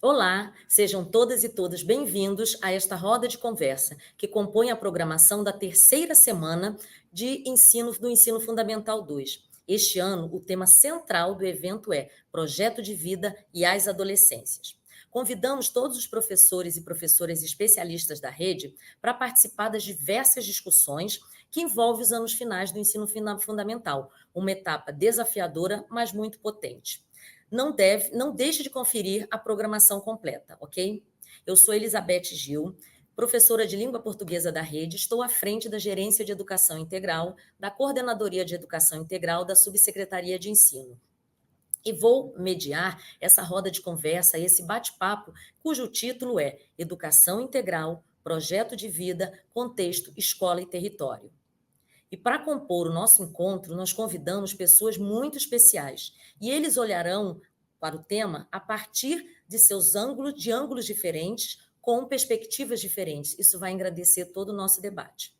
Olá, sejam todas e todos bem-vindos a esta roda de conversa que compõe a programação da terceira semana do Ensino Fundamental 2. Este ano, o tema central do evento é Projeto de Vida e as Adolescências. Convidamos todos os professores e professoras especialistas da rede para participar das diversas discussões que envolvem os anos finais do ensino fundamental, uma etapa desafiadora, mas muito potente. Não deixe de conferir a programação completa, ok? Eu sou Elizabeth Gil, professora de língua portuguesa da rede, estou à frente da Gerência de Educação Integral, da Coordenadoria de Educação Integral da Subsecretaria de Ensino. E vou mediar essa roda de conversa, esse bate-papo, cujo título é Educação Integral, Projeto de Vida, Contexto, Escola e Território. E para compor o nosso encontro, nós convidamos pessoas muito especiais. E eles olharão para o tema a partir de ângulos diferentes, com perspectivas diferentes. Isso vai engrandecer todo o nosso debate.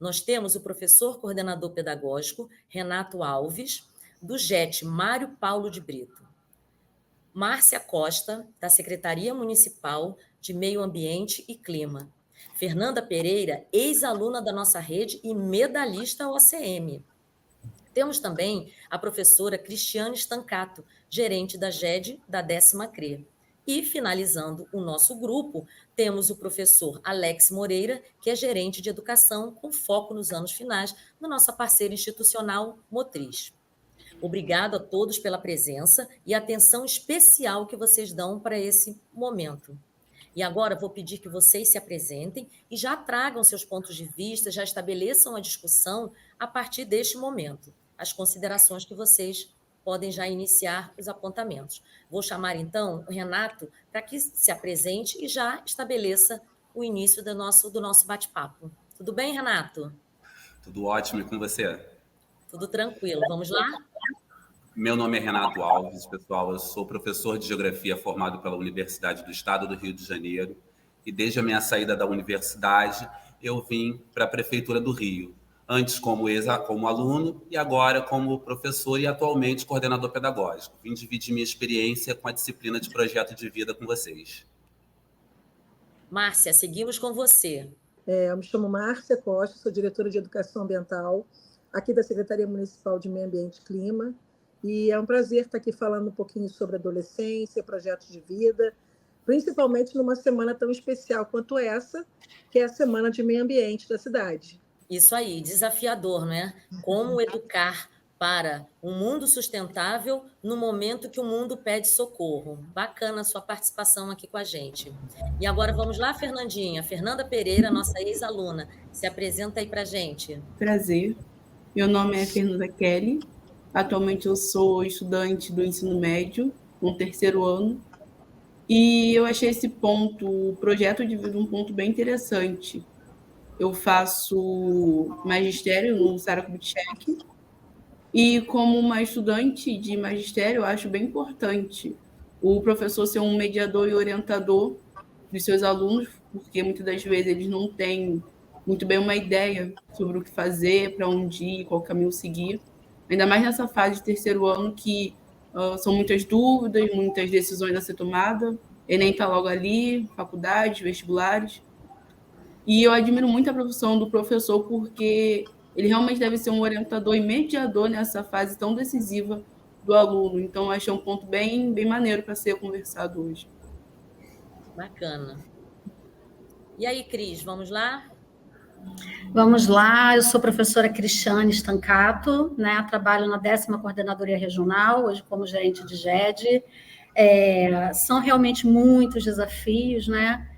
Nós temos o professor coordenador pedagógico, Renato Alves, do JET, Mário Paulo de Brito. Márcia Costa, da Secretaria Municipal de Meio Ambiente e Clima. Fernanda Pereira, ex-aluna da nossa rede e medalhista OCM. Temos também a professora Cristiane Stancato, gerente da GED da 10ª CRE. E, finalizando o nosso grupo, temos o professor Alex Moreira, que é gerente de educação com foco nos anos finais da nossa parceira institucional Motriz. Obrigado a todos pela presença e atenção especial que vocês dão para esse momento. E agora vou pedir que vocês se apresentem e já tragam seus pontos de vista, já estabeleçam a discussão a partir deste momento, as considerações que vocês podem já iniciar os apontamentos. Vou chamar, então, o Renato para que se apresente e já estabeleça o início do nosso bate-papo. Tudo bem, Renato? Tudo ótimo, e com você? Tudo tranquilo. Vamos lá? Meu nome é Renato Alves, pessoal. Eu sou professor de Geografia formado pela Universidade do Estado do Rio de Janeiro. E desde a minha saída da universidade, eu vim para a Prefeitura do Rio. Antes como aluno e agora como professor e atualmente coordenador pedagógico. Vim dividir minha experiência com a disciplina de Projeto de Vida com vocês. Márcia, seguimos com você. Eu me chamo Márcia Costa, sou diretora de Educação Ambiental aqui da Secretaria Municipal de Meio Ambiente e Clima. E é um prazer estar aqui falando um pouquinho sobre adolescência, projetos de vida, principalmente numa semana tão especial quanto essa, que é a Semana de Meio Ambiente da cidade. Isso aí, desafiador, não é? Como educar para um mundo sustentável no momento que o mundo pede socorro. Bacana a sua participação aqui com a gente. E agora vamos lá, Fernandinha. Fernanda Pereira, nossa ex-aluna, se apresenta aí para a gente. Prazer. Meu nome é Fernanda Kelly. Atualmente eu sou estudante do ensino médio, no 3º ano, e eu achei esse ponto, o projeto de vida, um ponto bem interessante. Eu faço magistério no Sara Kubitschek, e como uma estudante de magistério, eu acho bem importante o professor ser um mediador e orientador dos seus alunos, porque muitas das vezes eles não têm muito bem uma ideia sobre o que fazer, para onde ir, qual caminho seguir. Ainda mais nessa fase de 3º ano, que são muitas dúvidas, muitas decisões a ser tomada. Enem está logo ali, faculdades, vestibulares. E eu admiro muito a profissão do professor, porque ele realmente deve ser um orientador e mediador nessa fase tão decisiva do aluno. Então, eu achei um ponto bem maneiro para ser conversado hoje. Bacana. E aí, Cris, vamos lá? Vamos lá, eu sou professora Cristiane Stancato, né? Trabalho na 10ª Coordenadoria Regional, hoje como gerente de GED. São realmente muitos desafios, né?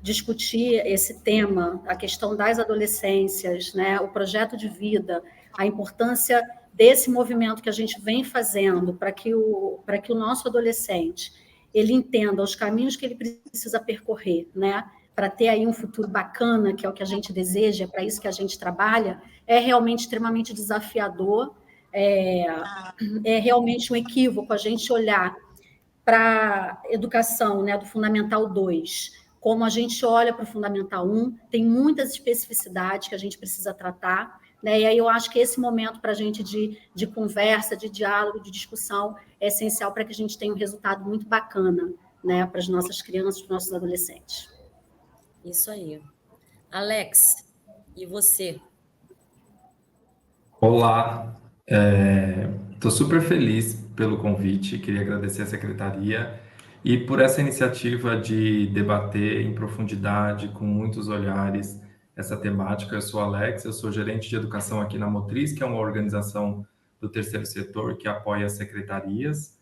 Discutir esse tema, a questão das adolescências, né? O projeto de vida, a importância desse movimento que a gente vem fazendo para que o nosso adolescente ele entenda os caminhos que ele precisa percorrer, né? Para ter aí um futuro bacana, que é o que a gente deseja, é para isso que a gente trabalha, é realmente extremamente desafiador, é realmente um equívoco a gente olhar para a educação, né, do Fundamental 2 como a gente olha para o Fundamental 1, tem muitas especificidades que a gente precisa tratar, né? E aí eu acho que esse momento para a gente de conversa, de diálogo, de discussão, é essencial para que a gente tenha um resultado muito bacana, né, para as nossas crianças, para os nossos adolescentes. Isso aí. Alex, e você? Olá, estou super feliz pelo convite, queria agradecer à secretaria e por essa iniciativa de debater em profundidade, com muitos olhares, essa temática. Eu sou Alex, eu sou gerente de educação aqui na Motriz, que é uma organização do terceiro setor que apoia as secretarias,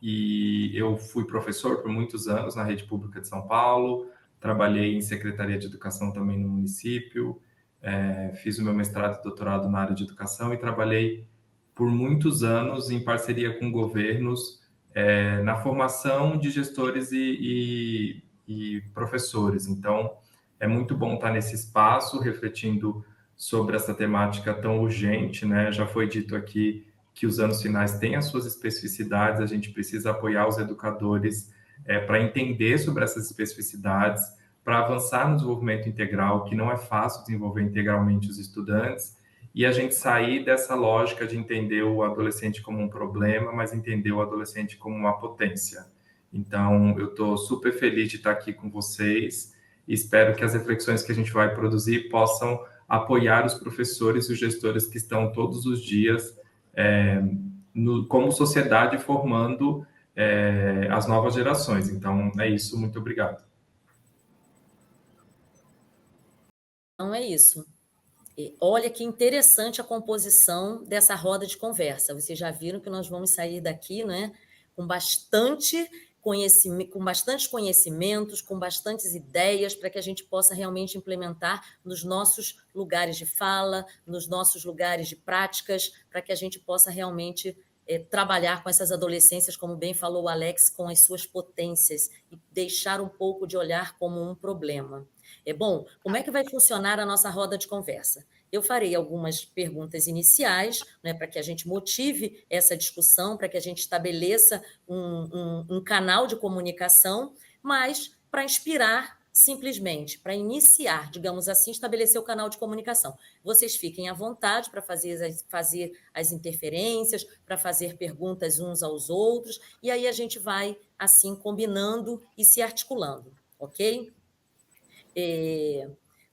e eu fui professor por muitos anos na rede pública de São Paulo, trabalhei em secretaria de educação também no município. Fiz o meu mestrado e doutorado na área de educação e trabalhei por muitos anos em parceria com governos na formação de gestores e professores. Então, é muito bom estar nesse espaço, refletindo sobre essa temática tão urgente, né? Já foi dito aqui que os anos finais têm as suas especificidades, a gente precisa apoiar os educadores para entender sobre essas especificidades, para avançar no desenvolvimento integral, que não é fácil desenvolver integralmente os estudantes, e a gente sair dessa lógica de entender o adolescente como um problema, mas entender o adolescente como uma potência. Então, eu estou super feliz de estar aqui com vocês e espero que as reflexões que a gente vai produzir possam apoiar os professores e os gestores que estão todos os dias, como sociedade, formando as novas gerações. Então, é isso. Muito obrigado. Então é isso. Olha que interessante a composição dessa roda de conversa. Vocês já viram que nós vamos sair daqui, né, com bastantes conhecimentos, com bastantes ideias, para que a gente possa realmente implementar nos nossos lugares de fala, nos nossos lugares de práticas, para que a gente possa realmente trabalhar com essas adolescências, como bem falou o Alex, com as suas potências e deixar um pouco de olhar como um problema. Bom, como é que vai funcionar a nossa roda de conversa? Eu farei algumas perguntas iniciais, né, para que a gente motive essa discussão, para que a gente estabeleça um canal de comunicação, mas para inspirar simplesmente, para iniciar, digamos assim, estabelecer o canal de comunicação. Vocês fiquem à vontade para fazer as interferências, para fazer perguntas uns aos outros, e aí a gente vai, assim, combinando e se articulando, ok?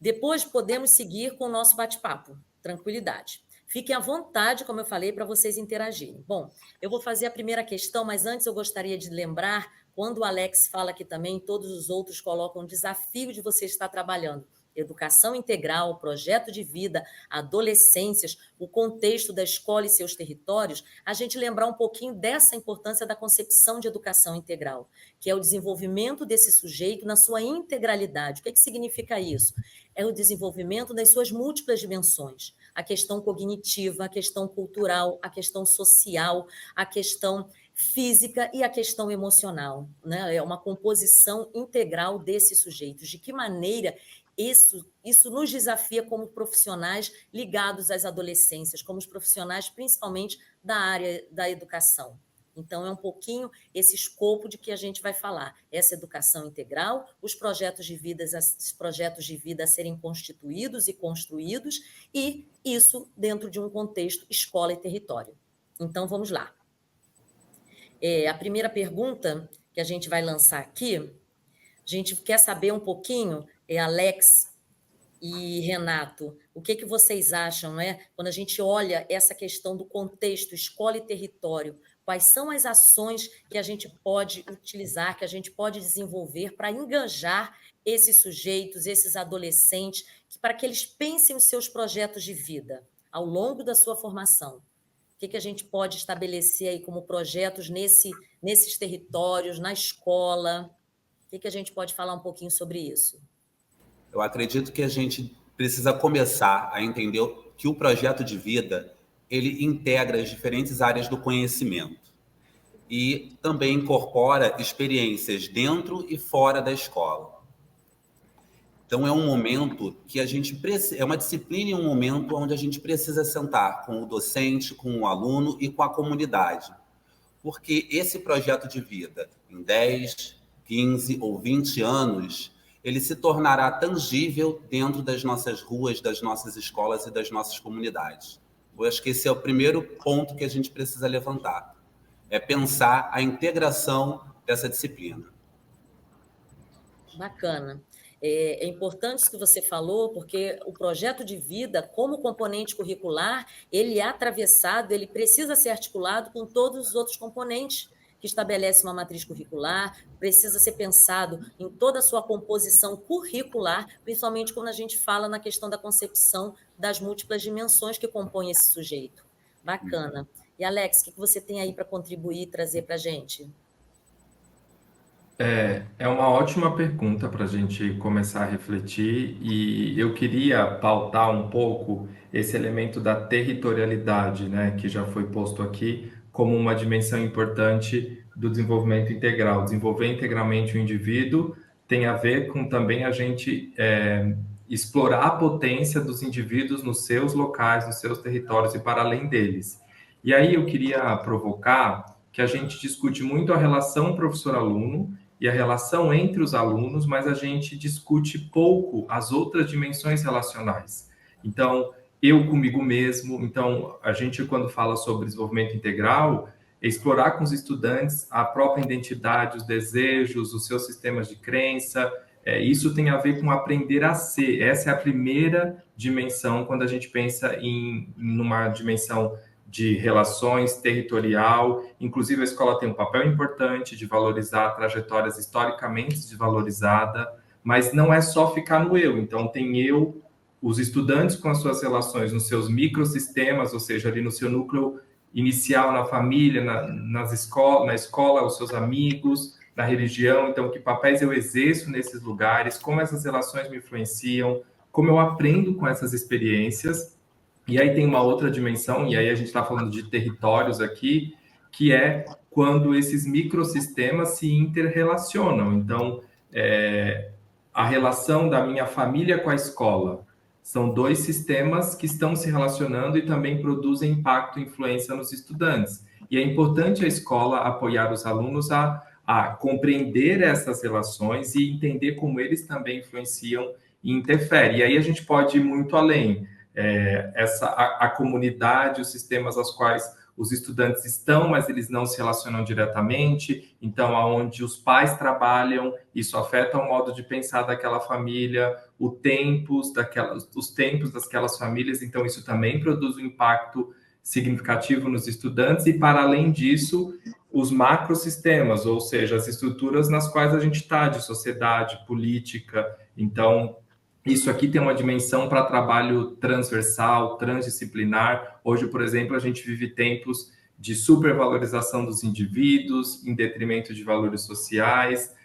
Depois podemos seguir com o nosso bate-papo, tranquilidade. Fiquem à vontade, como eu falei, para vocês interagirem. Bom, eu vou fazer a primeira questão, mas antes eu gostaria de lembrar, quando o Alex fala aqui também, todos os outros colocam o desafio de você estar trabalhando educação integral, projeto de vida, adolescências, o contexto da escola e seus territórios, a gente lembrar um pouquinho dessa importância da concepção de educação integral, que é o desenvolvimento desse sujeito na sua integralidade. O que significa isso? É o desenvolvimento das suas múltiplas dimensões, a questão cognitiva, a questão cultural, a questão social, a questão física e a questão emocional, né? É uma composição integral desses sujeitos. De que maneira isso nos desafia como profissionais ligados às adolescências, como os profissionais principalmente da área da educação. Então, é um pouquinho esse escopo de que a gente vai falar. Essa educação integral, os projetos de vida a serem constituídos e construídos, e isso dentro de um contexto escola e território. Então, vamos lá. A primeira pergunta que a gente vai lançar aqui, a gente quer saber um pouquinho, Alex e Renato, o que vocês acham, né? Quando a gente olha essa questão do contexto, escola e território, quais são as ações que a gente pode utilizar, que a gente pode desenvolver para engajar esses sujeitos, esses adolescentes, para que eles pensem os seus projetos de vida ao longo da sua formação? O que a gente pode estabelecer aí como projetos nesses territórios, na escola? O que a gente pode falar um pouquinho sobre isso? Eu acredito que a gente precisa começar a entender que o projeto de vida ele integra as diferentes áreas do conhecimento e também incorpora experiências dentro e fora da escola. Então, é um momento que a gente precisa, é uma disciplina e um momento onde a gente precisa sentar com o docente, com o aluno e com a comunidade. Porque esse projeto de vida, em 10, 15 ou 20 anos, ele se tornará tangível dentro das nossas ruas, das nossas escolas e das nossas comunidades. Eu acho que esse é o primeiro ponto que a gente precisa levantar, é pensar a integração dessa disciplina. Bacana. É importante isso que você falou, porque o projeto de vida, como componente curricular, ele é atravessado, ele precisa ser articulado com todos os outros componentes que estabelecem uma matriz curricular, precisa ser pensado em toda a sua composição curricular, principalmente quando a gente fala na questão da concepção das múltiplas dimensões que compõem esse sujeito. Bacana. E, Alex, o que você tem aí para contribuir e trazer para a gente? É uma ótima pergunta para a gente começar a refletir, e eu queria pautar um pouco esse elemento da territorialidade, né, que já foi posto aqui como uma dimensão importante do desenvolvimento integral. Desenvolver integralmente o indivíduo tem a ver com também a gente explorar a potência dos indivíduos nos seus locais, nos seus territórios e para além deles. E aí eu queria provocar que a gente discute muito a relação professor-aluno e a relação entre os alunos, mas a gente discute pouco as outras dimensões relacionais. Então, eu comigo mesmo, então, a gente, quando fala sobre desenvolvimento integral, é explorar com os estudantes a própria identidade, os desejos, os seus sistemas de crença. Isso tem a ver com aprender a ser. Essa é a primeira dimensão quando a gente pensa em uma dimensão de relações territorial. Inclusive, a escola tem um papel importante de valorizar trajetórias historicamente desvalorizadas, mas não é só ficar no eu. Então, tem eu, os estudantes com as suas relações nos seus microsistemas, ou seja, ali no seu núcleo inicial, na família, na escola, os seus amigos, na religião. Então, que papéis eu exerço nesses lugares, como essas relações me influenciam, como eu aprendo com essas experiências. E aí tem uma outra dimensão, e aí a gente está falando de territórios aqui, que é quando esses microsistemas se interrelacionam. Então, a relação da minha família com a escola são dois sistemas que estão se relacionando e também produzem impacto e influência nos estudantes. E é importante a escola apoiar os alunos a compreender essas relações e entender como eles também influenciam e interferem. E aí a gente pode ir muito além. A comunidade, os sistemas aos quais os estudantes estão, mas eles não se relacionam diretamente. Então, aonde os pais trabalham, isso afeta o modo de pensar daquela família, os tempos daquelas famílias. Então, isso também produz um impacto significativo nos estudantes. E, para além disso, os macrosistemas, ou seja, as estruturas nas quais a gente está, de sociedade, política. Então, isso aqui tem uma dimensão para trabalho transversal, transdisciplinar. Hoje, por exemplo, a gente vive tempos de supervalorização dos indivíduos em detrimento de valores sociais.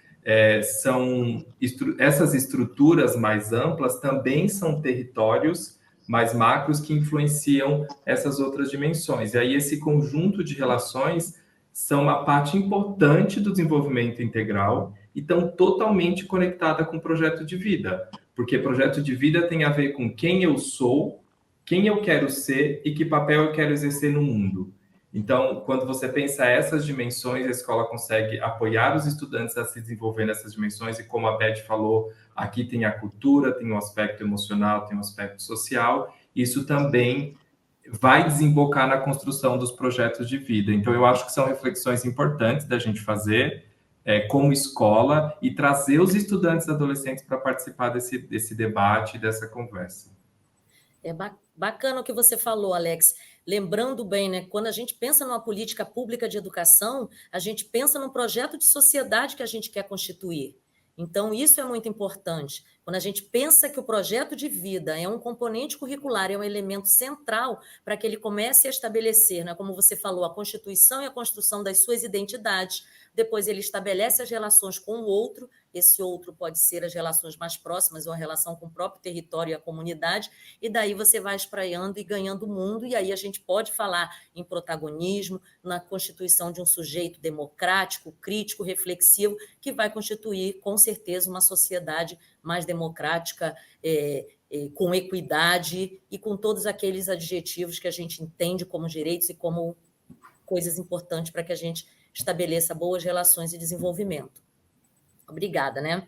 Essas estruturas mais amplas também são territórios mais macros que influenciam essas outras dimensões. E aí esse conjunto de relações são uma parte importante do desenvolvimento integral e estão totalmente conectada com o projeto de vida. Porque projeto de vida tem a ver com quem eu sou, quem eu quero ser e que papel eu quero exercer no mundo. Então, quando você pensa essas dimensões, a escola consegue apoiar os estudantes a se desenvolver nessas dimensões, e como a Beth falou, aqui tem a cultura, tem um aspecto emocional, tem um aspecto social, isso também vai desembocar na construção dos projetos de vida. Então, eu acho que são reflexões importantes da gente fazer, como escola, e trazer os estudantes e adolescentes para participar desse debate, dessa conversa. É bacana o que você falou, Alex. Lembrando bem, né, quando a gente pensa numa política pública de educação, a gente pensa num projeto de sociedade que a gente quer constituir. Então, isso é muito importante. Quando a gente pensa que o projeto de vida é um componente curricular, é um elemento central para que ele comece a estabelecer, né, como você falou, a constituição e a construção das suas identidades. Depois ele estabelece as relações com o outro, esse outro pode ser as relações mais próximas ou a relação com o próprio território e a comunidade, e daí você vai espraiando e ganhando o mundo, e aí a gente pode falar em protagonismo, na constituição de um sujeito democrático, crítico, reflexivo, que vai constituir, com certeza, uma sociedade mais democrática, com equidade e com todos aqueles adjetivos que a gente entende como direitos e como coisas importantes para que a gente estabeleça boas relações e desenvolvimento. Obrigada, né?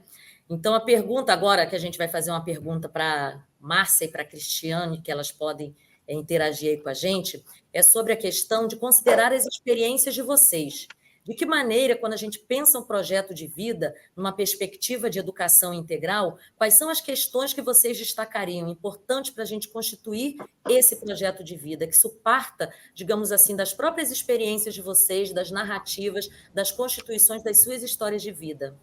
Então, a pergunta agora, que a gente vai fazer uma pergunta para Márcia e para a Cristiane, que elas podem interagir aí com a gente, é sobre a questão de considerar as experiências de vocês. De que maneira, quando a gente pensa um projeto de vida, numa perspectiva de educação integral, quais são as questões que vocês destacariam, importantes para a gente constituir esse projeto de vida, que isso parta, digamos assim, das próprias experiências de vocês, das narrativas, das constituições das suas histórias de vida?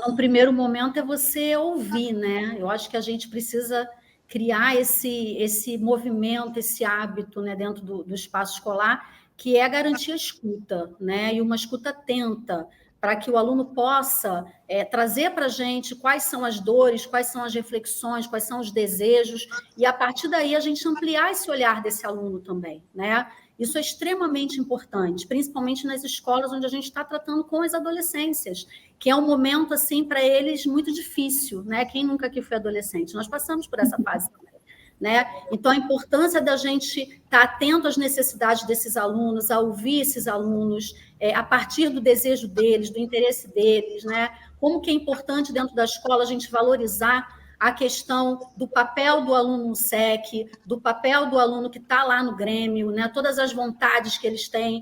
Num primeiro momento é você ouvir, né? Eu acho que a gente precisa criar esse movimento, esse hábito, né, dentro do espaço escolar, que é garantir a escuta, né? E uma escuta atenta, para que o aluno possa trazer para a gente quais são as dores, quais são as reflexões, quais são os desejos, e a partir daí a gente ampliar esse olhar desse aluno também, né? Isso é extremamente importante, principalmente nas escolas onde a gente está tratando com as adolescências, que é um momento, assim, para eles muito difícil, né? Quem nunca aqui foi adolescente? Nós passamos por essa fase também, né? Então, a importância da gente estar atento às necessidades desses alunos, a ouvir esses alunos, a partir do desejo deles, do interesse deles, né? Como que é importante dentro da escola a gente valorizar a questão do papel do aluno no SEC, do papel do aluno que está lá no Grêmio, né? Todas as vontades que eles têm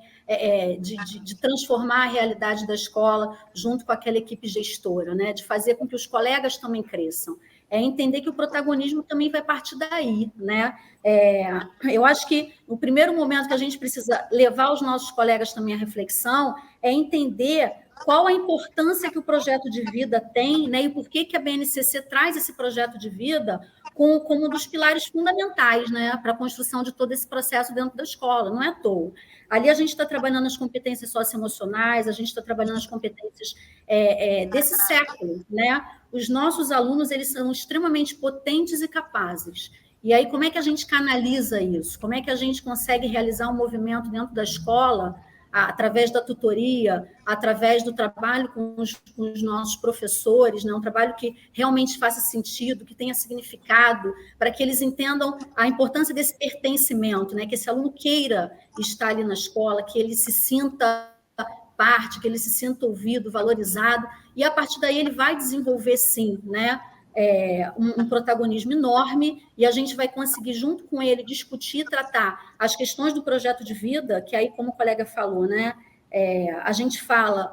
de transformar a realidade da escola junto com aquela equipe gestora, né? De fazer com que os colegas também cresçam. Entender que o protagonismo também vai partir daí, né? Eu acho que o primeiro momento que a gente precisa levar os nossos colegas também à reflexão é entender qual a importância que o projeto de vida tem, né? E por que a BNCC traz esse projeto de vida como um dos pilares fundamentais, né, para a construção de todo esse processo dentro da escola. Não é à toa. Ali a gente está trabalhando as competências socioemocionais, a gente está trabalhando as competências desse século, né? Os nossos alunos, eles são extremamente potentes e capazes. E aí, como é que a gente canaliza isso? Como é que a gente consegue realizar um movimento dentro da escola, através da tutoria, através do trabalho com os nossos professores, né? Um trabalho que realmente faça sentido, que tenha significado, para que eles entendam a importância desse pertencimento, né? Que esse aluno queira estar ali na escola, que ele se sinta parte, que ele se sinta ouvido, valorizado, e a partir daí ele vai desenvolver, sim, né? Um protagonismo enorme, e a gente vai conseguir, junto com ele, discutir, tratar as questões do projeto de vida, que aí, como o colega falou, né? A gente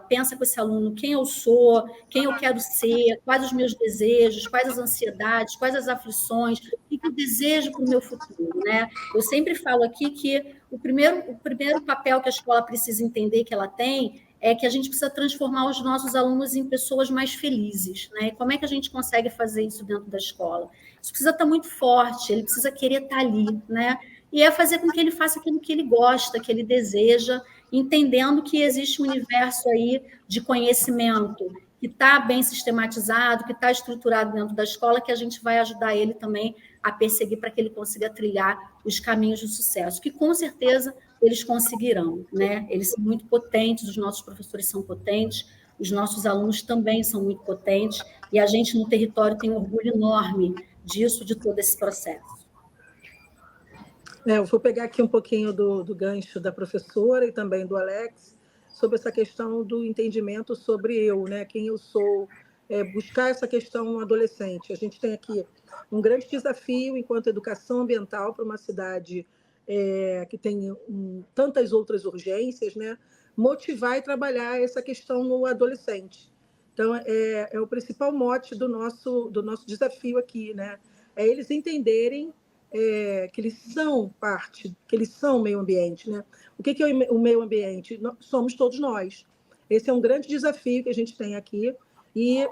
pensa com esse aluno quem eu sou, quem eu quero ser, quais os meus desejos, quais as ansiedades, quais as aflições, o que eu desejo para o meu futuro, né? Eu sempre falo aqui que o primeiro papel que a escola precisa entender que ela tem é que a gente precisa transformar os nossos alunos em pessoas mais felizes, né? E como é que a gente consegue fazer isso dentro da escola? Isso precisa estar muito forte, ele precisa querer estar ali, né? E é fazer com que ele faça aquilo que ele gosta, que ele deseja, entendendo que existe um universo aí de conhecimento que está bem sistematizado, que está estruturado dentro da escola, que a gente vai ajudar ele também a perseguir para que ele consiga trilhar os caminhos do sucesso, que com certeza eles conseguirão, né? Eles são muito potentes, os nossos professores são potentes, os nossos alunos também são muito potentes, e a gente no território tem um orgulho enorme disso, de todo esse processo. Eu vou pegar aqui um pouquinho do gancho da professora e também do Alex, sobre essa questão do entendimento sobre eu, né? Quem eu sou, buscar essa questão no adolescente. A gente tem aqui um grande desafio enquanto educação ambiental para uma cidade que tem tantas outras urgências, né? Motivar e trabalhar essa questão no adolescente. Então, é o principal mote do nosso desafio aqui, né? É eles entenderem que eles são parte, que eles são meio ambiente, né? O que é o meio ambiente? Somos todos nós. Esse é um grande desafio que a gente tem aqui e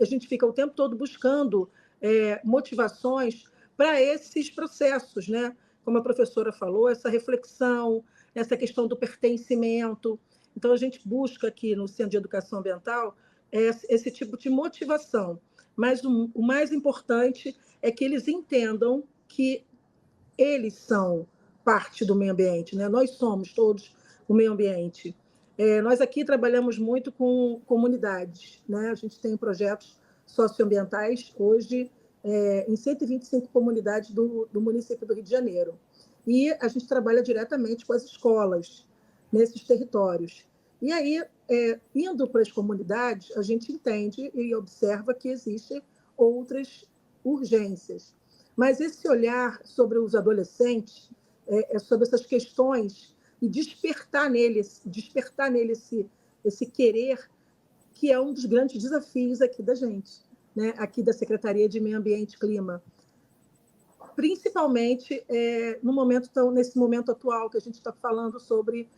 a gente fica o tempo todo buscando motivações para esses processos, né? Como a professora falou, essa reflexão, essa questão do pertencimento. Então, a gente busca aqui no Centro de Educação Ambiental esse tipo de motivação. Mas o mais importante é que eles entendam que eles são parte do meio ambiente, né? Nós somos todos o meio ambiente. Nós aqui trabalhamos muito com comunidades, né? A gente tem projetos socioambientais hoje em 125 comunidades do município do Rio de Janeiro. E a gente trabalha diretamente com as escolas nesses territórios. E aí, indo para as comunidades, a gente entende e observa que existem outras urgências. Mas esse olhar sobre os adolescentes, sobre essas questões, e despertar nele esse querer, que é um dos grandes desafios aqui da gente, né? Aqui da Secretaria de Meio Ambiente e Clima. Principalmente nesse momento atual que a gente está falando sobre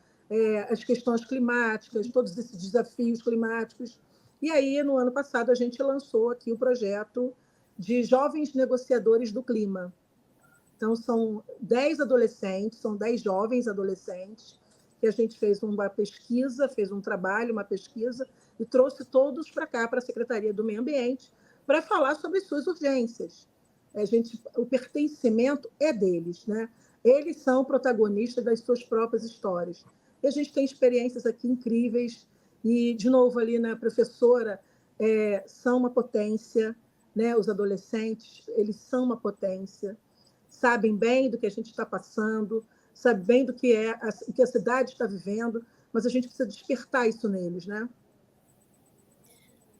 as questões climáticas, todos esses desafios climáticos. E aí, no ano passado, a gente lançou aqui o projeto de Jovens Negociadores do Clima. Então, são 10 adolescentes, são 10 jovens adolescentes, que a gente fez uma pesquisa, fez um trabalho, uma pesquisa, e trouxe todos para cá, para a Secretaria do Meio Ambiente, para falar sobre suas urgências. O pertencimento é deles, né? Eles são protagonistas das suas próprias histórias. E a gente tem experiências aqui incríveis, e, de novo, ali na professora, são uma potência, né? Os adolescentes, eles são uma potência, sabem bem do que a gente está passando, sabem bem do que o que a cidade está vivendo, mas a gente precisa despertar isso neles, né?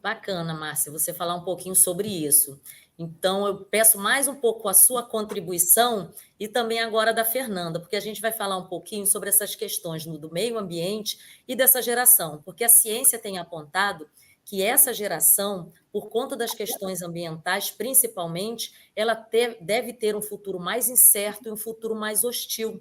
Bacana, Márcia, você falar um pouquinho sobre isso. Então, eu peço mais um pouco a sua contribuição e também agora da Fernanda, porque a gente vai falar um pouquinho sobre essas questões do meio ambiente e dessa geração, porque a ciência tem apontado que essa geração, por conta das questões ambientais, principalmente, ela deve ter um futuro mais incerto e um futuro mais hostil.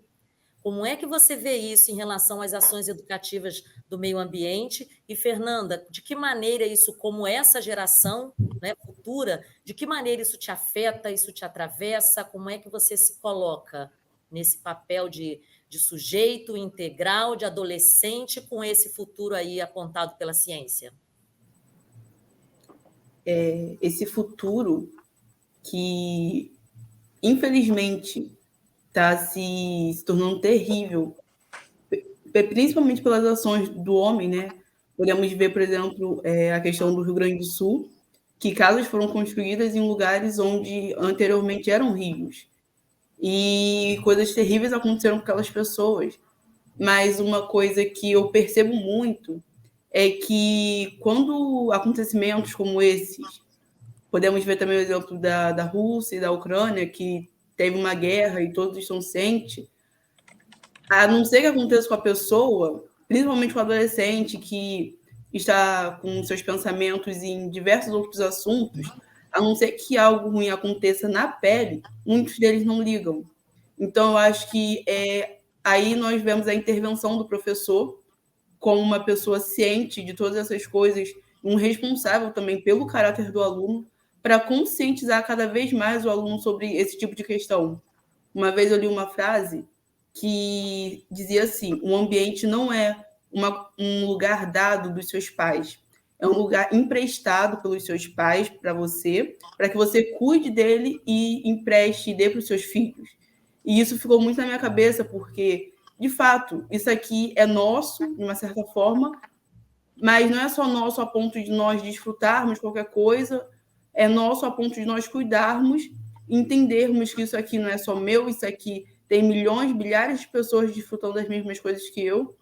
Como é que você vê isso em relação às ações educativas do meio ambiente? E, Fernanda, de que maneira isso, como essa geração, né, futura, de que maneira isso te afeta, isso te atravessa? Como é que você se coloca nesse papel de sujeito integral, de adolescente, com esse futuro aí apontado pela ciência? Esse futuro que, infelizmente, está se tornando terrível, principalmente pelas ações do homem, né? Podemos ver, por exemplo, a questão do Rio Grande do Sul, que casas foram construídas em lugares onde anteriormente eram rios. E coisas terríveis aconteceram com aquelas pessoas. Mas uma coisa que eu percebo muito é que quando acontecimentos como esses, podemos ver também o exemplo da Rússia e da Ucrânia, que teve uma guerra e todos estão cientes, a não ser que aconteça com a pessoa, principalmente com o adolescente que está com seus pensamentos em diversos outros assuntos, a não ser que algo ruim aconteça na pele, muitos deles não ligam. Então, eu acho que aí nós vemos a intervenção do professor como uma pessoa ciente de todas essas coisas, um responsável também pelo caráter do aluno, para conscientizar cada vez mais o aluno sobre esse tipo de questão. Uma vez eu li uma frase que dizia assim: o ambiente não é um lugar dado dos seus pais, é um lugar emprestado pelos seus pais para você, para que você cuide dele e empreste e dê para os seus filhos. E isso ficou muito na minha cabeça, porque, de fato, isso aqui é nosso, de uma certa forma, mas não é só nosso a ponto de nós desfrutarmos qualquer coisa, é nosso a ponto de nós cuidarmos, entendermos que isso aqui não é só meu, isso aqui tem milhões, bilhares de pessoas desfrutando das mesmas coisas que eu.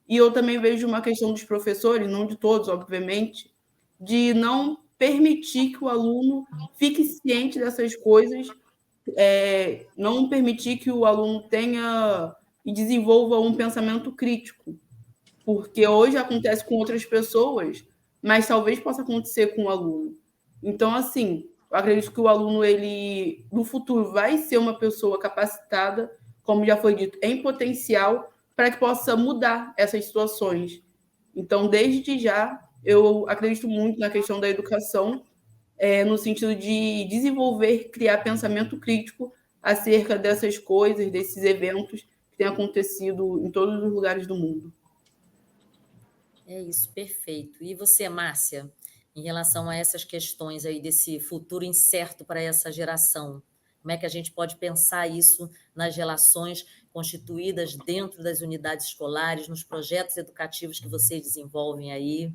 E eu também vejo uma questão dos professores, não de todos, obviamente, de não permitir que o aluno fique ciente dessas coisas, não permitir que o aluno tenha e desenvolva um pensamento crítico. Porque hoje acontece com outras pessoas, mas talvez possa acontecer com o aluno. Então, assim, eu acredito que o aluno, ele, no futuro, vai ser uma pessoa capacitada, como já foi dito, em potencial, para que possa mudar essas situações. Então, desde já, eu acredito muito na questão da educação, no sentido de desenvolver, criar pensamento crítico acerca dessas coisas, desses eventos que têm acontecido em todos os lugares do mundo. É isso, perfeito. E você, Márcia, em relação a essas questões aí desse futuro incerto para essa geração, como é que a gente pode pensar isso nas relações constituídas dentro das unidades escolares, nos projetos educativos que vocês desenvolvem aí?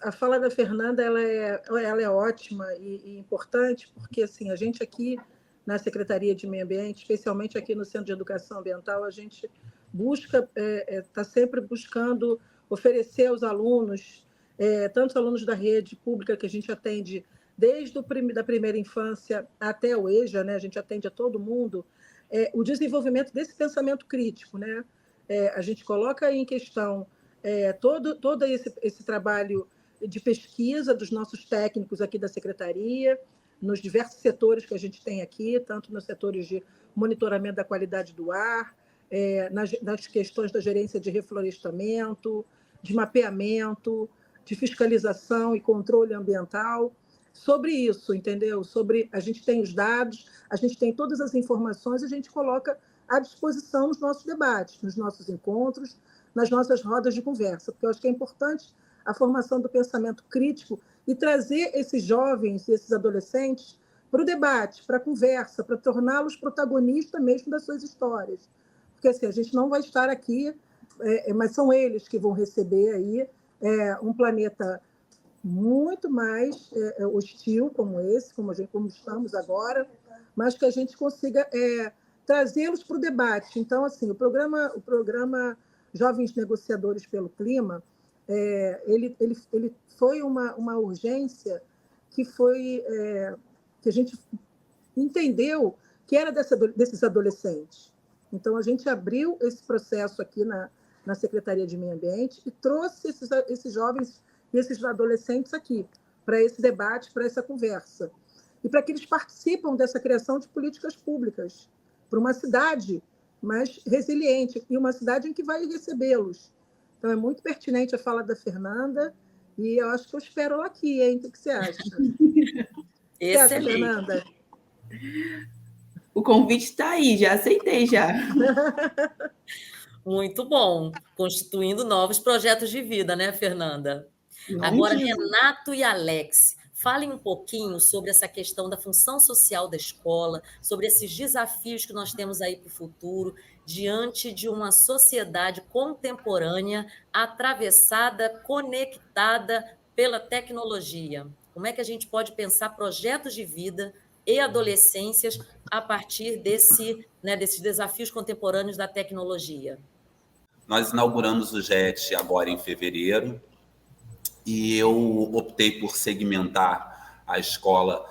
A fala da Fernanda ela é ótima e importante, porque assim, a gente aqui na Secretaria de Meio Ambiente, especialmente aqui no Centro de Educação Ambiental, a gente está sempre buscando oferecer aos alunos, tanto os alunos da rede pública, que a gente atende desde da primeira infância até o EJA, né? A gente atende a todo mundo, o desenvolvimento desse pensamento crítico, né? A gente coloca em questão todo esse trabalho de pesquisa dos nossos técnicos aqui da Secretaria, nos diversos setores que a gente tem aqui, tanto nos setores de monitoramento da qualidade do ar, nas questões da gerência de reflorestamento, de mapeamento, de fiscalização e controle ambiental. Sobre isso, entendeu? A gente tem os dados, a gente tem todas as informações, a gente coloca à disposição nos nossos debates, nos nossos encontros, nas nossas rodas de conversa, porque eu acho que é importante a formação do pensamento crítico e trazer esses jovens, esses adolescentes, para o debate, para a conversa, para torná-los protagonistas mesmo das suas histórias. Porque assim, a gente não vai estar aqui, mas são eles que vão receber aí um planeta muito mais hostil como esse, como estamos agora, mas que a gente consiga trazê-los para o debate. Então, assim, o programa Jovens Negociadores pelo Clima, ele foi uma urgência que a gente entendeu que era desses adolescentes. Então, a gente abriu esse processo aqui na Secretaria de Meio Ambiente e trouxe esses jovens e esses adolescentes aqui, para esse debate, para essa conversa. E para que eles participem dessa criação de políticas públicas, para uma cidade mais resiliente e uma cidade em que vai recebê-los. Então, é muito pertinente a fala da Fernanda e eu acho que eu espero ela aqui, hein? O que você acha? Excelente. Fernanda? O convite está aí, já aceitei, já. Muito bom. Constituindo novos projetos de vida, né, Fernanda? Agora, Renato e Alex, falem um pouquinho sobre essa questão da função social da escola, sobre esses desafios que nós temos aí para o futuro, diante de uma sociedade contemporânea, atravessada, conectada pela tecnologia. Como é que a gente pode pensar projetos de vida e adolescências a partir desses desafios contemporâneos da tecnologia? Nós inauguramos o JET agora em fevereiro, e eu optei por segmentar a escola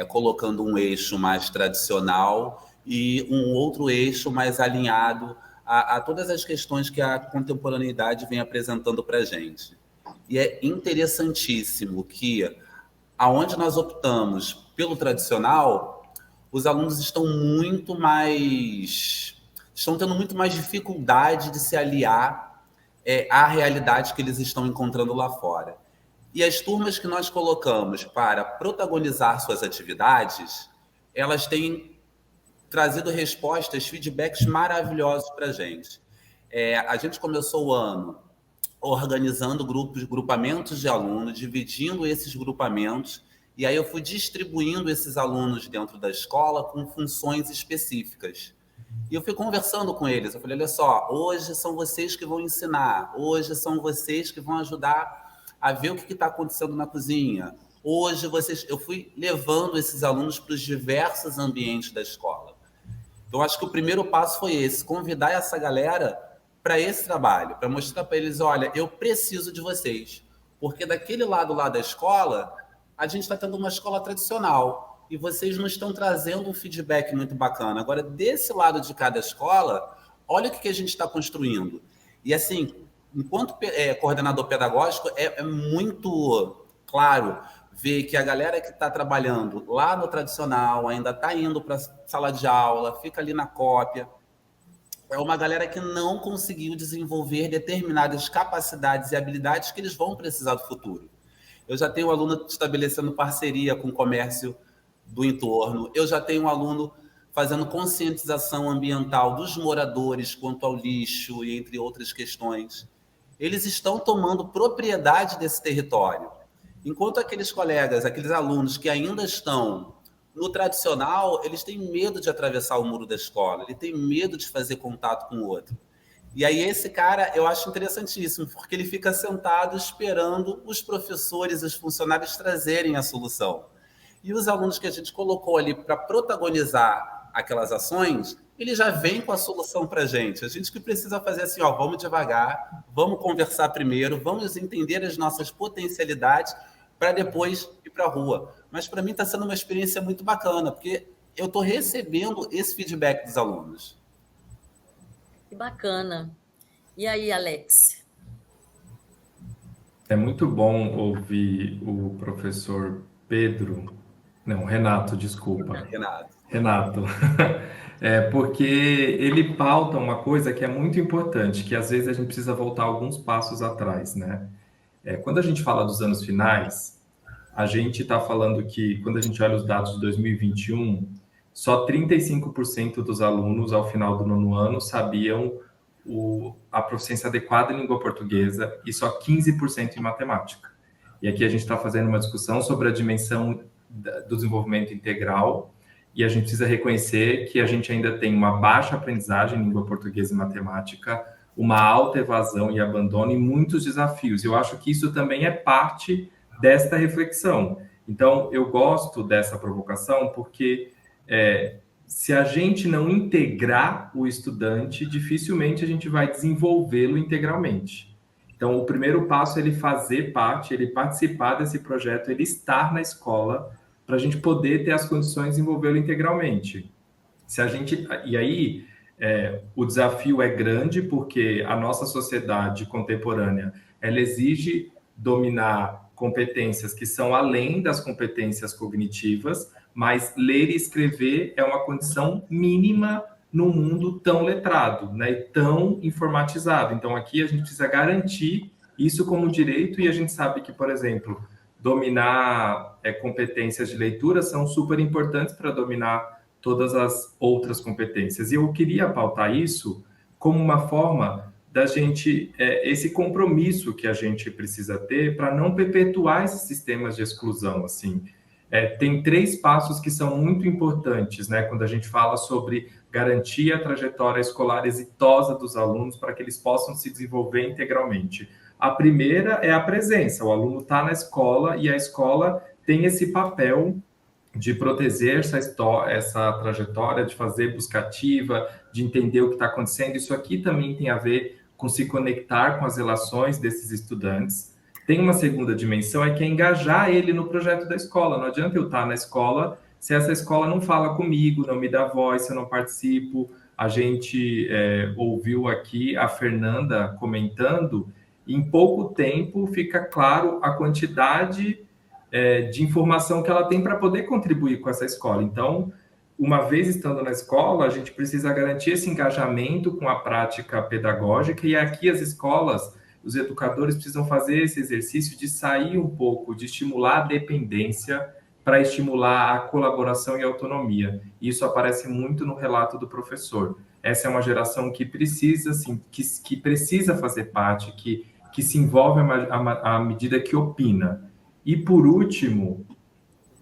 colocando um eixo mais tradicional e um outro eixo mais alinhado a todas as questões que a contemporaneidade vem apresentando para a gente. E é interessantíssimo que, aonde nós optamos pelo tradicional, os alunos estão tendo muito mais dificuldade de se aliar à realidade que eles estão encontrando lá fora. E as turmas que nós colocamos para protagonizar suas atividades, elas têm trazido respostas, feedbacks maravilhosos para a gente. A gente começou o ano organizando grupamentos de alunos, dividindo esses grupamentos, e aí eu fui distribuindo esses alunos dentro da escola com funções específicas. E eu fui conversando com eles, eu falei, olha só, hoje são vocês que vão ensinar, hoje são vocês que vão ajudar a ver o que está acontecendo na cozinha. Hoje eu fui levando esses alunos para os diversos ambientes da escola. Então, acho que o primeiro passo foi esse, convidar essa galera para esse trabalho, para mostrar para eles, olha, eu preciso de vocês, porque daquele lado lá da escola, a gente está tendo uma escola tradicional, e vocês não estão trazendo um feedback muito bacana. Agora, desse lado de cada escola, olha o que a gente está construindo. E, assim, enquanto coordenador pedagógico, é muito claro ver que a galera que está trabalhando lá no tradicional, ainda está indo para a sala de aula, fica ali na cópia, é uma galera que não conseguiu desenvolver determinadas capacidades e habilidades que eles vão precisar do futuro. Eu já tenho um aluno estabelecendo parceria com o comércio do entorno, eu já tenho um aluno fazendo conscientização ambiental dos moradores quanto ao lixo e entre outras questões. Eles estão tomando propriedade desse território. Enquanto aqueles colegas, aqueles alunos que ainda estão no tradicional, eles têm medo de atravessar o muro da escola, ele tem medo de fazer contato com o outro. E aí esse cara, eu acho interessantíssimo, porque ele fica sentado esperando os professores, os funcionários trazerem a solução. E os alunos que a gente colocou ali para protagonizar aquelas ações, ele já vem com a solução para a gente. A gente que precisa fazer assim, ó, vamos devagar, vamos conversar primeiro, vamos entender as nossas potencialidades para depois ir para a rua. Mas para mim está sendo uma experiência muito bacana, porque eu estou recebendo esse feedback dos alunos. Que bacana. E aí, Alex? É muito bom ouvir o professor Renato, desculpa. Renato. Porque ele pauta uma coisa que é muito importante, que às vezes a gente precisa voltar alguns passos atrás, né? Quando a gente fala dos anos finais, a gente está falando que, quando a gente olha os dados de 2021, só 35% dos alunos, ao final do nono ano, sabiam a proficiência adequada em língua portuguesa e só 15% em matemática. E aqui a gente está fazendo uma discussão sobre a dimensão do desenvolvimento integral, e a gente precisa reconhecer que a gente ainda tem uma baixa aprendizagem em língua portuguesa e matemática, uma alta evasão e abandono e muitos desafios. Eu acho que isso também é parte desta reflexão. Então, eu gosto dessa provocação porque se a gente não integrar o estudante, dificilmente a gente vai desenvolvê-lo integralmente. Então, o primeiro passo é ele fazer parte, ele participar desse projeto, ele estar na escola, para a gente poder ter as condições de desenvolvê-lo integralmente. E aí, o desafio é grande, porque a nossa sociedade contemporânea, ela exige dominar competências que são além das competências cognitivas, mas ler e escrever é uma condição mínima num mundo tão letrado, né, e tão informatizado. Então, aqui a gente precisa garantir isso como direito, e a gente sabe que, por exemplo, dominar competências de leitura são super importantes para dominar todas as outras competências. E eu queria pautar isso como uma forma da gente, esse compromisso que a gente precisa ter para não perpetuar esses sistemas de exclusão, assim. Tem 3 passos que são muito importantes, né, quando a gente fala sobre garantir a trajetória escolar exitosa dos alunos para que eles possam se desenvolver integralmente. A primeira é a presença. O aluno está na escola e a escola tem esse papel de proteger essa trajetória, de fazer busca ativa, de entender o que está acontecendo. Isso aqui também tem a ver com se conectar com as relações desses estudantes. Tem uma segunda dimensão, que é engajar ele no projeto da escola. Não adianta eu estar na escola se essa escola não fala comigo, não me dá voz, se eu não participo. A gente ouviu aqui a Fernanda comentando. Em pouco tempo fica claro a quantidade de informação que ela tem para poder contribuir com essa escola. Então, uma vez estando na escola, a gente precisa garantir esse engajamento com a prática pedagógica, e aqui as escolas, os educadores precisam fazer esse exercício de sair um pouco, de estimular a dependência para estimular a colaboração e a autonomia. Isso aparece muito no relato do professor. Essa é uma geração que precisa, assim, que precisa fazer parte, que se envolve à medida que opina. E, por último,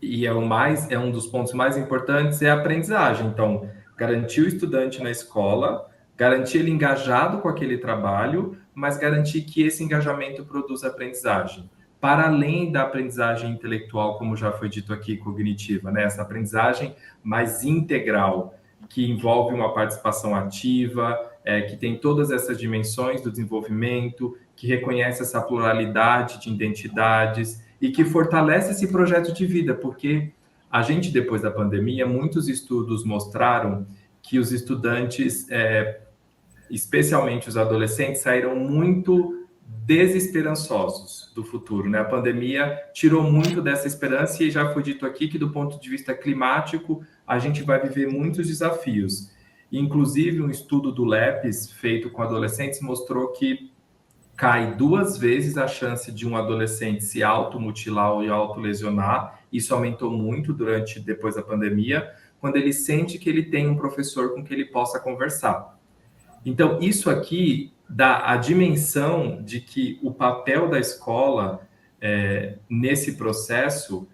e é um dos pontos mais importantes, é a aprendizagem. Então, garantir o estudante na escola, garantir ele engajado com aquele trabalho, mas garantir que esse engajamento produza aprendizagem. Para além da aprendizagem intelectual, como já foi dito aqui, cognitiva, né? Essa aprendizagem mais integral, que envolve uma participação ativa, que tem todas essas dimensões do desenvolvimento, que reconhece essa pluralidade de identidades e que fortalece esse projeto de vida, porque a gente, depois da pandemia, muitos estudos mostraram que os estudantes, especialmente os adolescentes, saíram muito desesperançosos do futuro, né? A pandemia tirou muito dessa esperança, e já foi dito aqui que, do ponto de vista climático, a gente vai viver muitos desafios. Inclusive, um estudo do LEPES, feito com adolescentes, mostrou que cai 2 vezes a chance de um adolescente se automutilar ou autolesionar. Isso aumentou muito depois da pandemia, quando ele sente que ele tem um professor com que ele possa conversar. Então, isso aqui dá a dimensão de que o papel da escola nesse processo,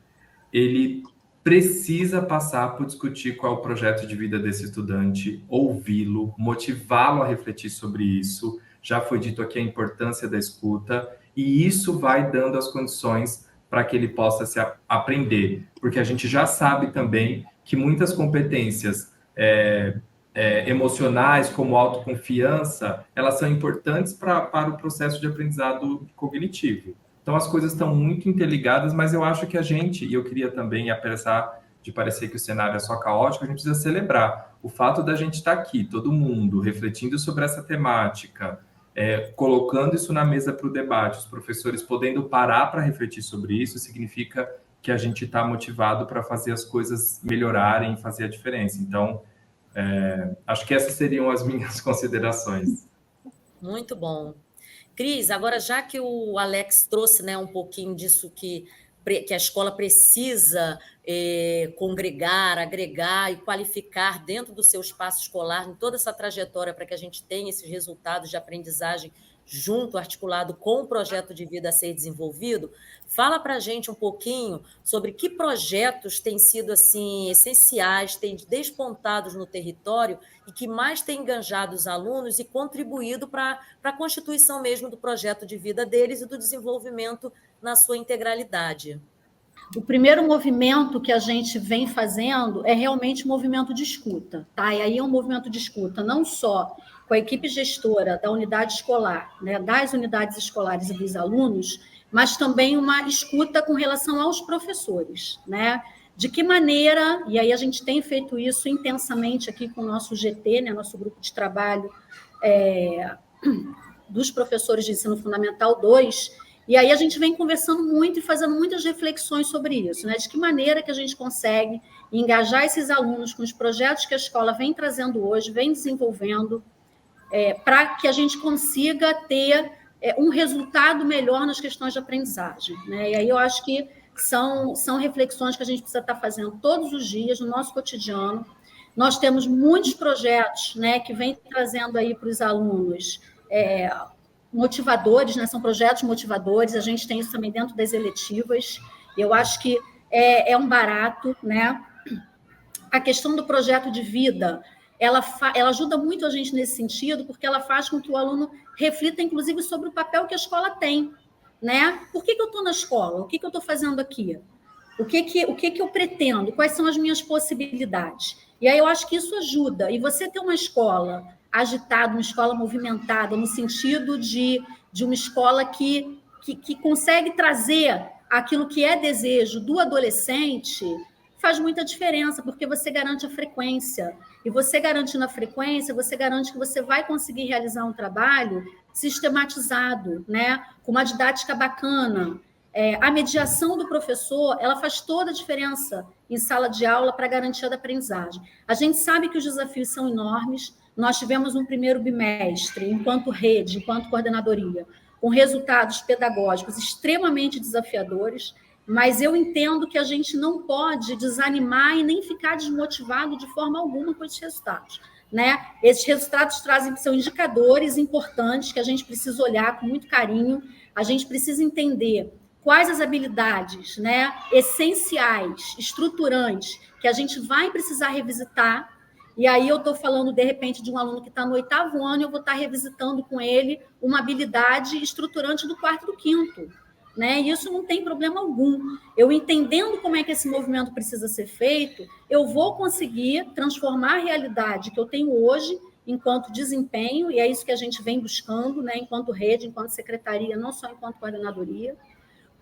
ele precisa passar por discutir qual é o projeto de vida desse estudante, ouvi-lo, motivá-lo a refletir sobre isso. Já foi dito aqui a importância da escuta, e isso vai dando as condições para que ele possa se aprender, porque a gente já sabe também que muitas competências emocionais, como autoconfiança, elas são importantes para o processo de aprendizado cognitivo. Então, as coisas estão muito interligadas, mas eu acho que a gente, e eu queria também, apesar de parecer que o cenário é só caótico, a gente precisa celebrar o fato da gente estar aqui, todo mundo, refletindo sobre essa temática, colocando isso na mesa para o debate, os professores podendo parar para refletir sobre isso, significa que a gente está motivado para fazer as coisas melhorarem, fazer a diferença. Então, acho que essas seriam as minhas considerações. Muito bom. Cris, agora já que o Alex trouxe, né, um pouquinho disso que a escola precisa congregar, agregar e qualificar dentro do seu espaço escolar, em toda essa trajetória para que a gente tenha esses resultados de aprendizagem junto, articulado com o projeto de vida a ser desenvolvido, fala para a gente um pouquinho sobre que projetos têm sido assim essenciais, têm despontados no território e que mais têm enganjado os alunos e contribuído para a constituição mesmo do projeto de vida deles e do desenvolvimento na sua integralidade. O primeiro movimento que a gente vem fazendo é realmente um movimento de escuta, tá? E aí é um movimento de escuta não só com a equipe gestora da unidade escolar, né, das unidades escolares e dos alunos, mas também uma escuta com relação aos professores, né? De que maneira, e aí a gente tem feito isso intensamente aqui com o nosso GT, né, nosso grupo de trabalho dos professores de ensino fundamental 2, e aí a gente vem conversando muito e fazendo muitas reflexões sobre isso, né? De que maneira que a gente consegue engajar esses alunos com os projetos que a escola vem trazendo hoje, vem desenvolvendo, para que a gente consiga ter um resultado melhor nas questões de aprendizagem, né? E aí eu acho que são reflexões que a gente precisa estar fazendo todos os dias no nosso cotidiano. Nós temos muitos projetos, né, que vêm trazendo aí para os alunos motivadores, né? São projetos motivadores, a gente tem isso também dentro das eletivas, eu acho que é um barato, né? A questão do projeto de vida, ela ajuda muito a gente nesse sentido, porque ela faz com que o aluno reflita, inclusive, sobre o papel que a escola tem, né? Por que eu estou na escola? O que eu estou fazendo aqui? O que eu pretendo? Quais são as minhas possibilidades? E aí eu acho que isso ajuda. E você ter uma escola agitada, uma escola movimentada, no sentido de uma escola que consegue trazer aquilo que é desejo do adolescente, faz muita diferença, porque você garante a frequência. E você garantindo a frequência, você garante que você vai conseguir realizar um trabalho sistematizado, né? Com uma didática bacana. A mediação do professor, ela faz toda a diferença em sala de aula para a garantia da aprendizagem. A gente sabe que os desafios são enormes. Nós tivemos um primeiro bimestre, enquanto rede, enquanto coordenadoria, com resultados pedagógicos extremamente desafiadores, mas eu entendo que a gente não pode desanimar e nem ficar desmotivado de forma alguma com esses resultados, né? Esses resultados são indicadores importantes que a gente precisa olhar com muito carinho, a gente precisa entender quais as habilidades, né, essenciais, estruturantes, que a gente vai precisar revisitar. E aí eu estou falando, de repente, de um aluno que está no 8º ano, eu vou estar revisitando com ele uma habilidade estruturante do 4º e do 5º. Né? E isso não tem problema algum. Eu entendendo como é que esse movimento precisa ser feito, eu vou conseguir transformar a realidade que eu tenho hoje enquanto desempenho, e é isso que a gente vem buscando, né? Enquanto rede, enquanto secretaria, não só enquanto coordenadoria,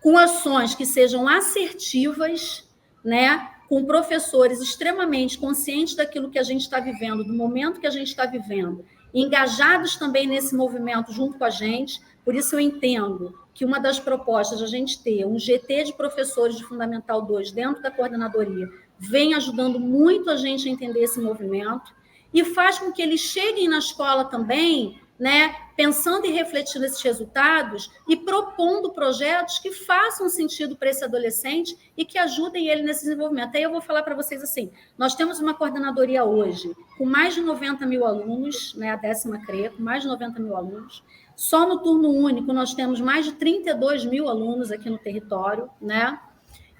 com ações que sejam assertivas, né? Com professores extremamente conscientes daquilo que a gente está vivendo, do momento que a gente está vivendo, engajados também nesse movimento junto com a gente. Por isso eu entendo que uma das propostas de a gente ter um GT de professores de Fundamental 2 dentro da coordenadoria vem ajudando muito a gente a entender esse movimento e faz com que eles cheguem na escola também, né, pensando e refletindo esses resultados e propondo projetos que façam sentido para esse adolescente e que ajudem ele nesse desenvolvimento. Aí eu vou falar para vocês assim, nós temos uma coordenadoria hoje com mais de 90 mil alunos, né, a 10ª CRE, com mais de 90 mil alunos. Só no turno único nós temos mais de 32 mil alunos aqui no território, né?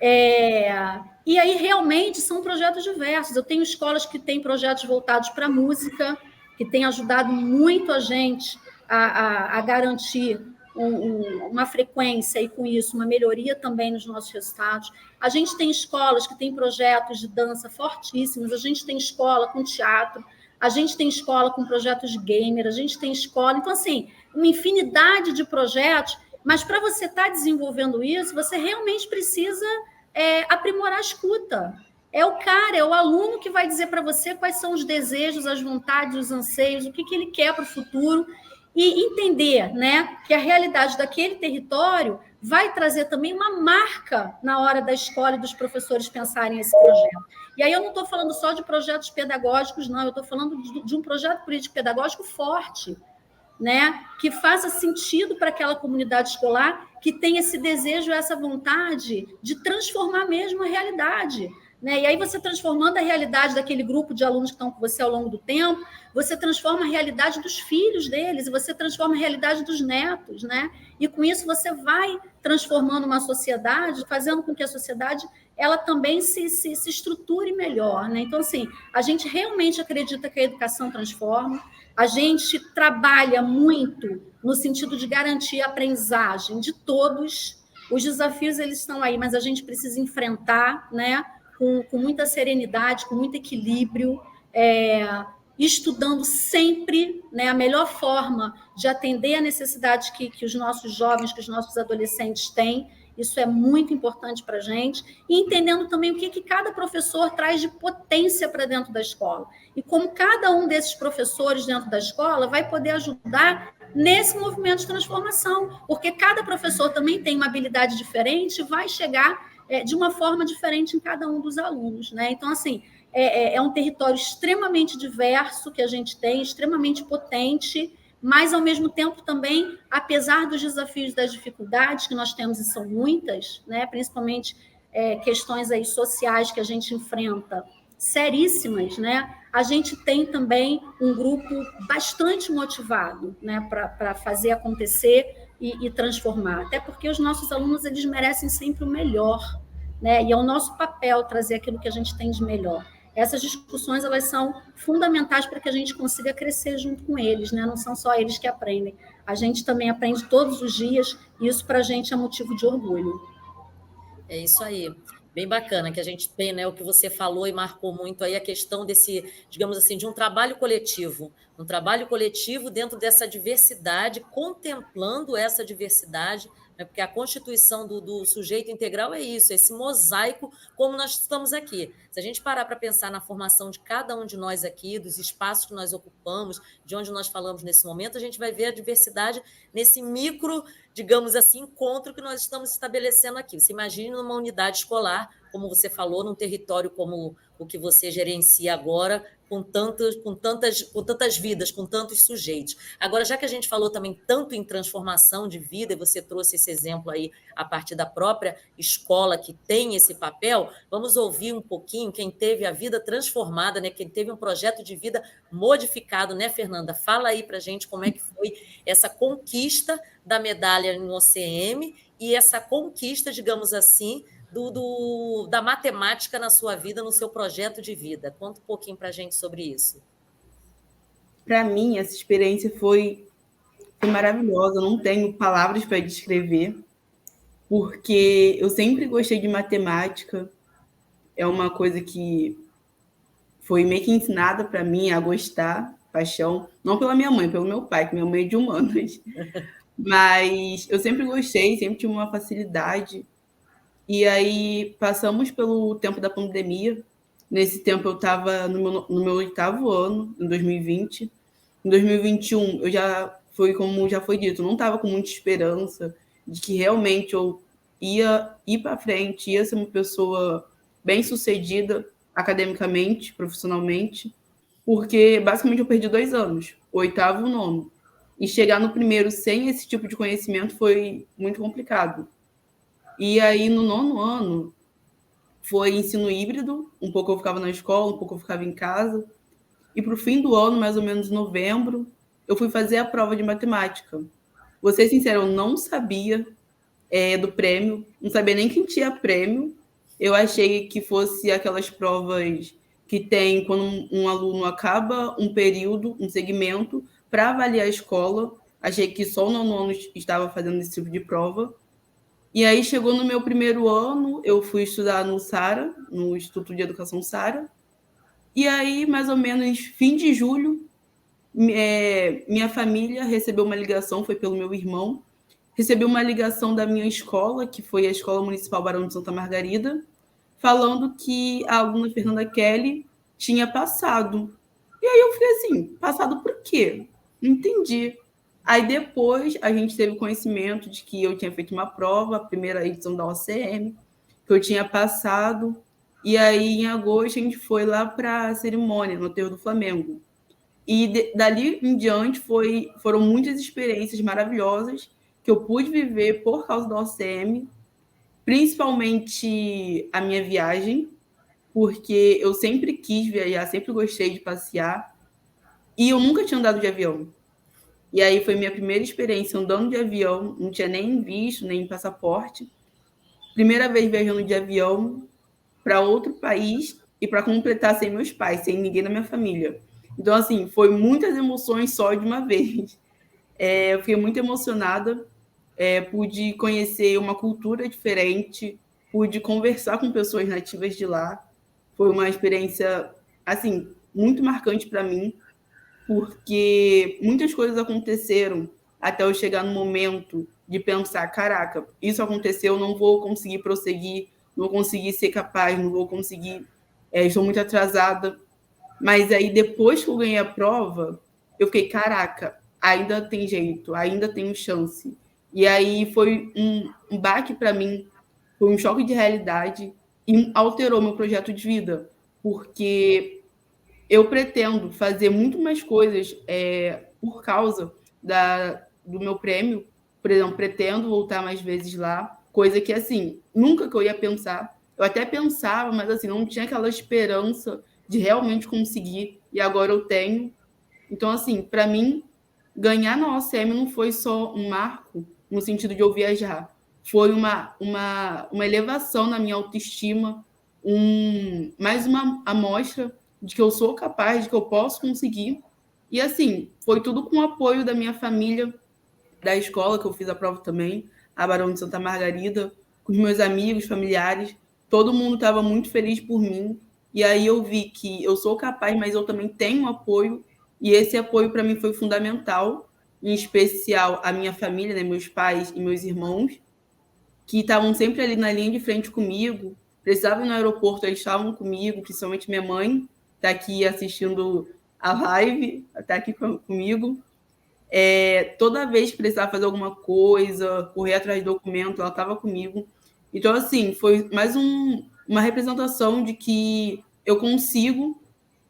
E aí realmente são projetos diversos. Eu tenho escolas que têm projetos voltados para a música, que têm ajudado muito a gente a garantir uma frequência e, com isso, uma melhoria também nos nossos resultados. A gente tem escolas que têm projetos de dança fortíssimos, a gente tem escola com teatro, a gente tem escola com projetos de gamer, a gente tem escola... Então, assim, uma infinidade de projetos, mas para você estar desenvolvendo isso, você realmente precisa aprimorar a escuta. É o cara, é o aluno que vai dizer para você quais são os desejos, as vontades, os anseios, o que ele quer para o futuro, e entender, né, que a realidade daquele território vai trazer também uma marca na hora da escola e dos professores pensarem esse projeto. E aí eu não estou falando só de projetos pedagógicos, não, eu estou falando de um projeto político-pedagógico forte, né, que faça sentido para aquela comunidade escolar, que tem esse desejo, essa vontade de transformar mesmo a realidade. Né? E aí você transformando a realidade daquele grupo de alunos que estão com você ao longo do tempo, você transforma a realidade dos filhos deles, e você transforma a realidade dos netos, né? E com isso você vai transformando uma sociedade, fazendo com que a sociedade ela também se estruture melhor, né? Então, assim, a gente realmente acredita que a educação transforma, a gente trabalha muito no sentido de garantir a aprendizagem de todos. Os desafios eles estão aí, mas a gente precisa enfrentar, né? Com muita serenidade, com muito equilíbrio, estudando sempre, né, a melhor forma de atender a necessidade que os nossos jovens, que os nossos adolescentes têm. Isso é muito importante para a gente. E entendendo também o que cada professor traz de potência para dentro da escola. E como cada um desses professores dentro da escola vai poder ajudar nesse movimento de transformação. Porque cada professor também tem uma habilidade diferente e vai chegar de uma forma diferente em cada um dos alunos, né? Então, assim, é um território extremamente diverso que a gente tem, extremamente potente, mas, ao mesmo tempo, também, apesar dos desafios e das dificuldades que nós temos, e são muitas, né? Principalmente questões aí sociais que a gente enfrenta, seríssimas, né? A gente tem também um grupo bastante motivado, né? Para fazer acontecer e transformar, até porque os nossos alunos eles merecem sempre o melhor, né? E é o nosso papel trazer aquilo que a gente tem de melhor. Essas discussões elas são fundamentais para que a gente consiga crescer junto com eles, né? Não são só eles que aprendem, a gente também aprende todos os dias, e isso para a gente é motivo de orgulho. É isso aí. Bem bacana que a gente tem, né, o que você falou e marcou muito aí a questão desse, digamos assim, de um trabalho coletivo dentro dessa diversidade, contemplando essa diversidade, né, porque a constituição do sujeito integral é isso, esse mosaico como nós estamos aqui. Se a gente parar para pensar na formação de cada um de nós aqui, dos espaços que nós ocupamos, de onde nós falamos nesse momento, a gente vai ver a diversidade nesse micro, digamos assim, encontro que nós estamos estabelecendo aqui. Você imagine numa unidade escolar, como você falou, num território como o que você gerencia agora, com tantas vidas, com tantos sujeitos. Agora, já que a gente falou também tanto em transformação de vida, e você trouxe esse exemplo aí a partir da própria escola que tem esse papel, vamos ouvir um pouquinho quem teve a vida transformada, né? Quem teve um projeto de vida modificado, né, Fernanda? Fala aí para a gente como é que foi essa conquista da medalha no OCM e essa conquista, digamos assim, da matemática na sua vida, no seu projeto de vida. Conta um pouquinho para a gente sobre isso. Para mim, essa experiência foi maravilhosa. Eu não tenho palavras para descrever, porque eu sempre gostei de matemática. É uma coisa que foi meio que ensinada para mim a gostar, paixão, não pela minha mãe, pelo meu pai, que minha mãe é de humanas. Mas eu sempre gostei, sempre tive uma facilidade. E aí passamos pelo tempo da pandemia. Nesse tempo eu estava no meu 8º ano, em 2020. Em 2021, eu já foi como já foi dito, não estava com muita esperança de que realmente eu ia ir para frente, ia ser uma pessoa bem-sucedida academicamente, profissionalmente, porque basicamente eu perdi 2 anos, o 8º e o 9º. E chegar no primeiro sem esse tipo de conhecimento foi muito complicado. E aí, no 9º ano, foi ensino híbrido. Um pouco eu ficava na escola, um pouco eu ficava em casa. E para o fim do ano, mais ou menos em novembro, eu fui fazer a prova de matemática. Vou ser sincera, eu não sabia do prêmio, não sabia nem quem tinha prêmio. Eu achei que fosse aquelas provas que tem quando um aluno acaba um período, um segmento, para avaliar a escola. Achei que só o nono ano estava fazendo esse tipo de prova. E aí chegou no meu primeiro ano, eu fui estudar no SARA, no Instituto de Educação SARA. E aí, mais ou menos, fim de julho, minha família recebeu uma ligação, foi pelo meu irmão, recebeu uma ligação da minha escola, que foi a Escola Municipal Barão de Santa Margarida, falando que a aluna Fernanda Kelly tinha passado. E aí eu fiquei assim, passado por quê? Não entendi. Aí depois a gente teve conhecimento de que eu tinha feito uma prova, a primeira edição da OCM, que eu tinha passado, e aí em agosto a gente foi lá para a cerimônia no Aterro do Flamengo. E dali em diante foram muitas experiências maravilhosas que eu pude viver por causa da OCM, principalmente a minha viagem, porque eu sempre quis viajar, sempre gostei de passear, e eu nunca tinha andado de avião. E aí foi minha primeira experiência andando de avião, não tinha nem visto, nem passaporte. Primeira vez viajando de avião para outro país e para completar sem meus pais, sem ninguém da minha família. Então, assim, foi muitas emoções só de uma vez. Eu fiquei muito emocionada, pude conhecer uma cultura diferente, pude conversar com pessoas nativas de lá. Foi uma experiência, assim, muito marcante para mim, porque muitas coisas aconteceram até eu chegar no momento de pensar, caraca, isso aconteceu, não vou conseguir prosseguir, não vou conseguir ser capaz, não vou conseguir, estou muito atrasada. Mas aí, depois que eu ganhei a prova, eu fiquei, caraca, ainda tem jeito, ainda tenho chance. E aí foi um baque para mim, foi um choque de realidade e alterou meu projeto de vida, porque eu pretendo fazer muito mais coisas por causa do meu prêmio. Por exemplo, pretendo voltar mais vezes lá, coisa que, assim, nunca que eu ia pensar. Eu até pensava, mas, assim, não tinha aquela esperança de realmente conseguir, e agora eu tenho. Então, assim, para mim, ganhar na OCM não foi só um marco no sentido de eu viajar, foi uma elevação na minha autoestima, mais uma amostra de que eu sou capaz, de que eu posso conseguir. E, assim, foi tudo com o apoio da minha família, da escola, que eu fiz a prova também, a Barão de Santa Margarida, com os meus amigos, familiares. Todo mundo estava muito feliz por mim. E aí eu vi que eu sou capaz, mas eu também tenho apoio. E esse apoio para mim foi fundamental, em especial a minha família, né, meus pais e meus irmãos, que estavam sempre ali na linha de frente comigo. Precisavam ir no aeroporto, eles estavam comigo, principalmente minha mãe, está aqui assistindo a live, está aqui comigo. Toda vez que precisava fazer alguma coisa, correr atrás de documento, ela estava comigo. Então, assim, foi mais uma representação de que eu consigo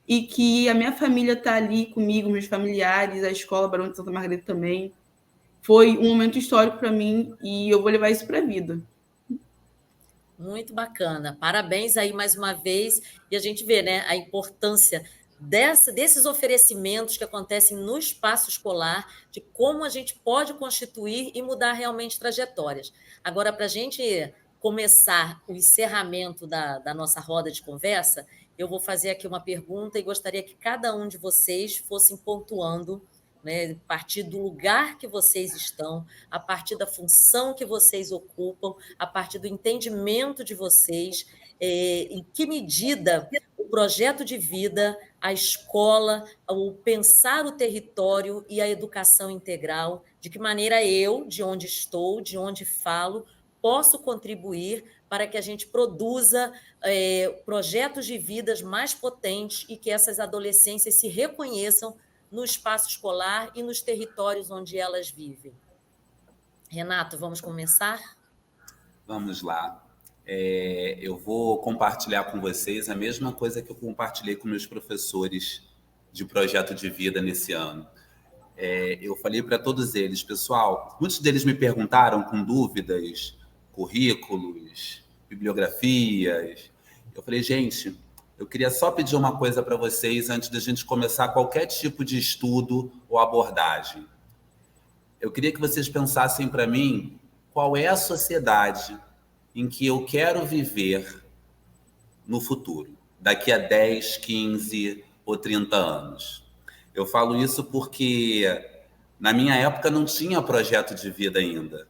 e que a minha família está ali comigo, meus familiares, a escola Barão de Santa Margarida também. Foi um momento histórico para mim e eu vou levar isso para a vida. Muito bacana. Parabéns aí mais uma vez. E a gente vê, né, a importância desses oferecimentos que acontecem no espaço escolar, de como a gente pode constituir e mudar realmente trajetórias. Agora, para a gente começar o encerramento da nossa roda de conversa, eu vou fazer aqui uma pergunta e gostaria que cada um de vocês fossem pontuando, né, a partir do lugar que vocês estão, a partir da função que vocês ocupam, a partir do entendimento de vocês, em que medida o projeto de vida, a escola, o pensar o território e a educação integral, de que maneira eu, de onde estou, de onde falo, posso contribuir para que a gente produza projetos de vidas mais potentes e que essas adolescências se reconheçam no espaço escolar e nos territórios onde elas vivem. Renato, vamos começar? Vamos lá. Eu vou compartilhar com vocês a mesma coisa que eu compartilhei com meus professores de projeto de vida nesse ano. Eu falei para todos eles, pessoal, muitos deles me perguntaram com dúvidas, currículos, bibliografias. Eu falei, gente, eu queria só pedir uma coisa para vocês antes da gente começar qualquer tipo de estudo ou abordagem. Eu queria que vocês pensassem para mim qual é a sociedade em que eu quero viver no futuro, daqui a 10, 15 ou 30 anos. Eu falo isso porque Na minha época não tinha projeto de vida ainda,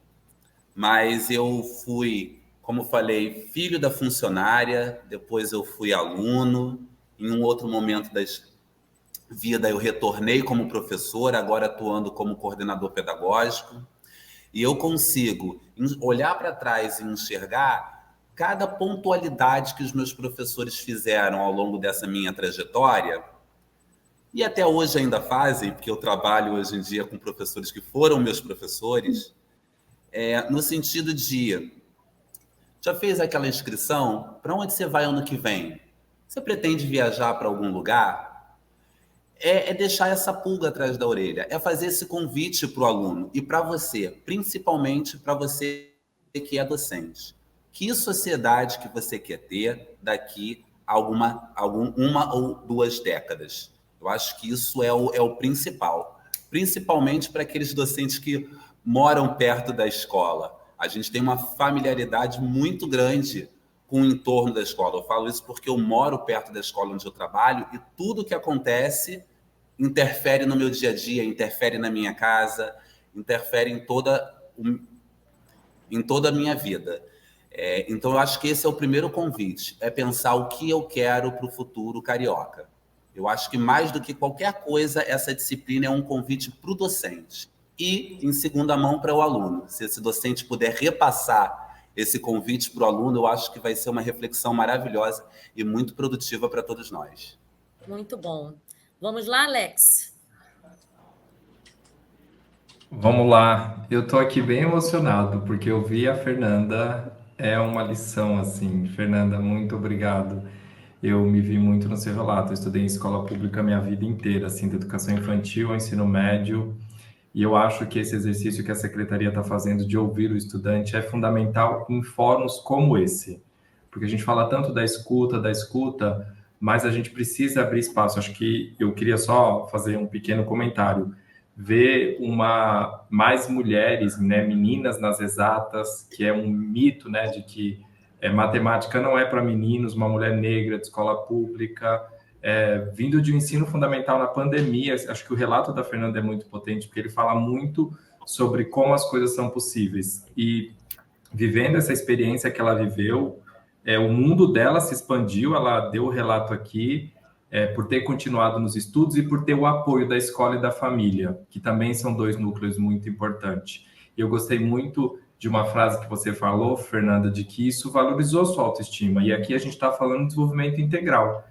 mas eu fui, como falei, filho da funcionária, depois eu fui aluno, em um outro momento da vida eu retornei como professor, agora atuando como coordenador pedagógico, e eu consigo olhar para trás e enxergar cada pontualidade que os meus professores fizeram ao longo dessa minha trajetória, e até hoje ainda fazem, porque eu trabalho hoje em dia com professores que foram meus professores, no sentido de, já fez aquela inscrição? Para onde você vai ano que vem? Você pretende viajar para algum lugar? É deixar essa pulga atrás da orelha, é fazer esse convite para o aluno e para você, principalmente para você que é docente. Que sociedade que você quer ter daqui a uma ou 2 décadas? Eu acho que isso é o principal, principalmente para aqueles docentes que moram perto da escola. A gente tem uma familiaridade muito grande com o entorno da escola. Eu falo isso porque eu moro perto da escola onde eu trabalho e tudo que acontece interfere no meu dia a dia, interfere na minha casa, interfere em toda a minha vida. Então, eu acho que esse é o primeiro convite, é pensar o que eu quero para o futuro carioca. Eu acho que, mais do que qualquer coisa, essa disciplina é um convite para o docente e, em segunda mão, para o aluno. Se esse docente puder repassar esse convite para o aluno, eu acho que vai ser uma reflexão maravilhosa e muito produtiva para todos nós. Muito bom. Vamos lá, Alex? Vamos lá. Eu estou aqui bem emocionado, porque eu vi a Fernanda, é uma lição, assim. Fernanda, muito obrigado. Eu me vi muito no seu relato. Eu estudei em escola pública a minha vida inteira, assim, de educação infantil ao ensino médio, e eu acho que esse exercício que a secretaria está fazendo de ouvir o estudante é fundamental em fóruns como esse, porque a gente fala tanto da escuta, mas a gente precisa abrir espaço. Acho que eu queria só fazer um pequeno comentário. Ver mais mulheres, né, meninas nas exatas, que é um mito, né, de que matemática não é para meninos, uma mulher negra de escola pública, vindo de um ensino fundamental na pandemia. Acho que o relato da Fernanda é muito potente, porque ele fala muito sobre como as coisas são possíveis. E vivendo essa experiência que ela viveu, o mundo dela se expandiu, ela deu o relato aqui, por ter continuado nos estudos e por ter o apoio da escola e da família, que também são 2 núcleos muito importantes. Eu gostei muito de uma frase que você falou, Fernanda, de que isso valorizou sua autoestima. E aqui a gente está falando de desenvolvimento integral.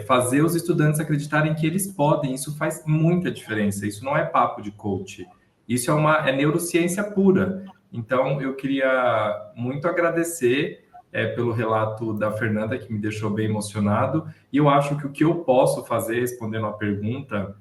Fazer os estudantes acreditarem que eles podem, isso faz muita diferença. Isso não é papo de coach. Isso é neurociência pura. Então, eu queria muito agradecer pelo relato da Fernanda, que me deixou bem emocionado. E eu acho que o que eu posso fazer, respondendo a pergunta,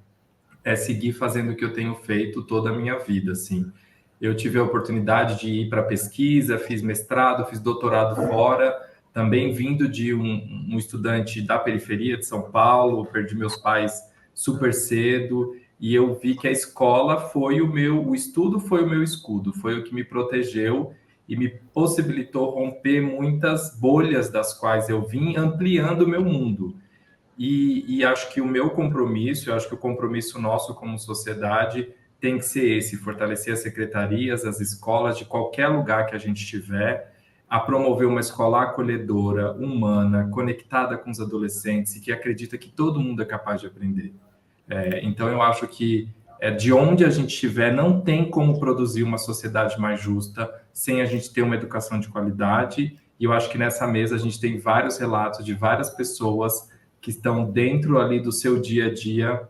é seguir fazendo o que eu tenho feito toda a minha vida, assim. Eu tive a oportunidade de ir para pesquisa, fiz mestrado, fiz doutorado fora, também vindo de um estudante da periferia de São Paulo, perdi meus pais super cedo, e eu vi que a escola foi o estudo foi o meu escudo, foi o que me protegeu e me possibilitou romper muitas bolhas das quais eu vim, ampliando o meu mundo. E acho que o meu compromisso, eu acho que o compromisso nosso como sociedade tem que ser esse, fortalecer as secretarias, as escolas, de qualquer lugar que a gente estiver, a promover uma escola acolhedora, humana, conectada com os adolescentes e que acredita que todo mundo é capaz de aprender. Então, eu acho que de onde a gente estiver, não tem como produzir uma sociedade mais justa sem a gente ter uma educação de qualidade. E eu acho que nessa mesa a gente tem vários relatos de várias pessoas que estão dentro ali do seu dia a dia,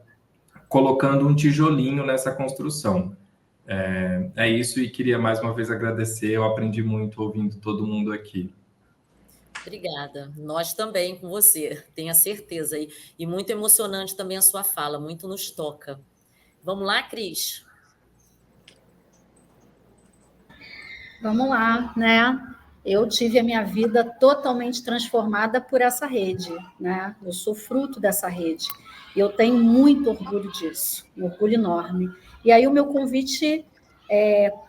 colocando um tijolinho nessa construção. É isso, e queria mais uma vez agradecer. Eu aprendi muito ouvindo todo mundo aqui. Obrigada. Nós também com você, tenha certeza. E muito emocionante também a sua fala, muito nos toca. Vamos lá, Cris? Vamos lá, né? Eu tive a minha vida totalmente transformada por essa rede, né? Eu sou fruto dessa rede. E eu tenho muito orgulho disso, um orgulho enorme. E aí o meu convite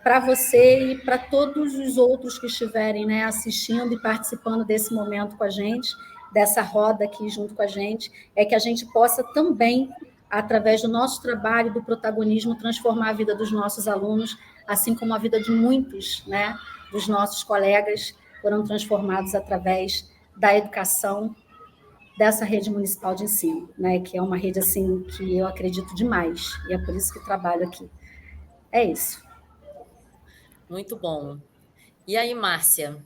para você e para todos os outros que estiverem, né, assistindo e participando desse momento com a gente, dessa roda aqui junto com a gente, é que a gente possa também através do nosso trabalho, do protagonismo, transformar a vida dos nossos alunos, assim como a vida de muitos, né, dos nossos colegas foram transformados através da educação dessa rede municipal de ensino, né, que é uma rede assim que eu acredito demais, e é por isso que trabalho aqui. É isso. Muito bom. E aí, Márcia?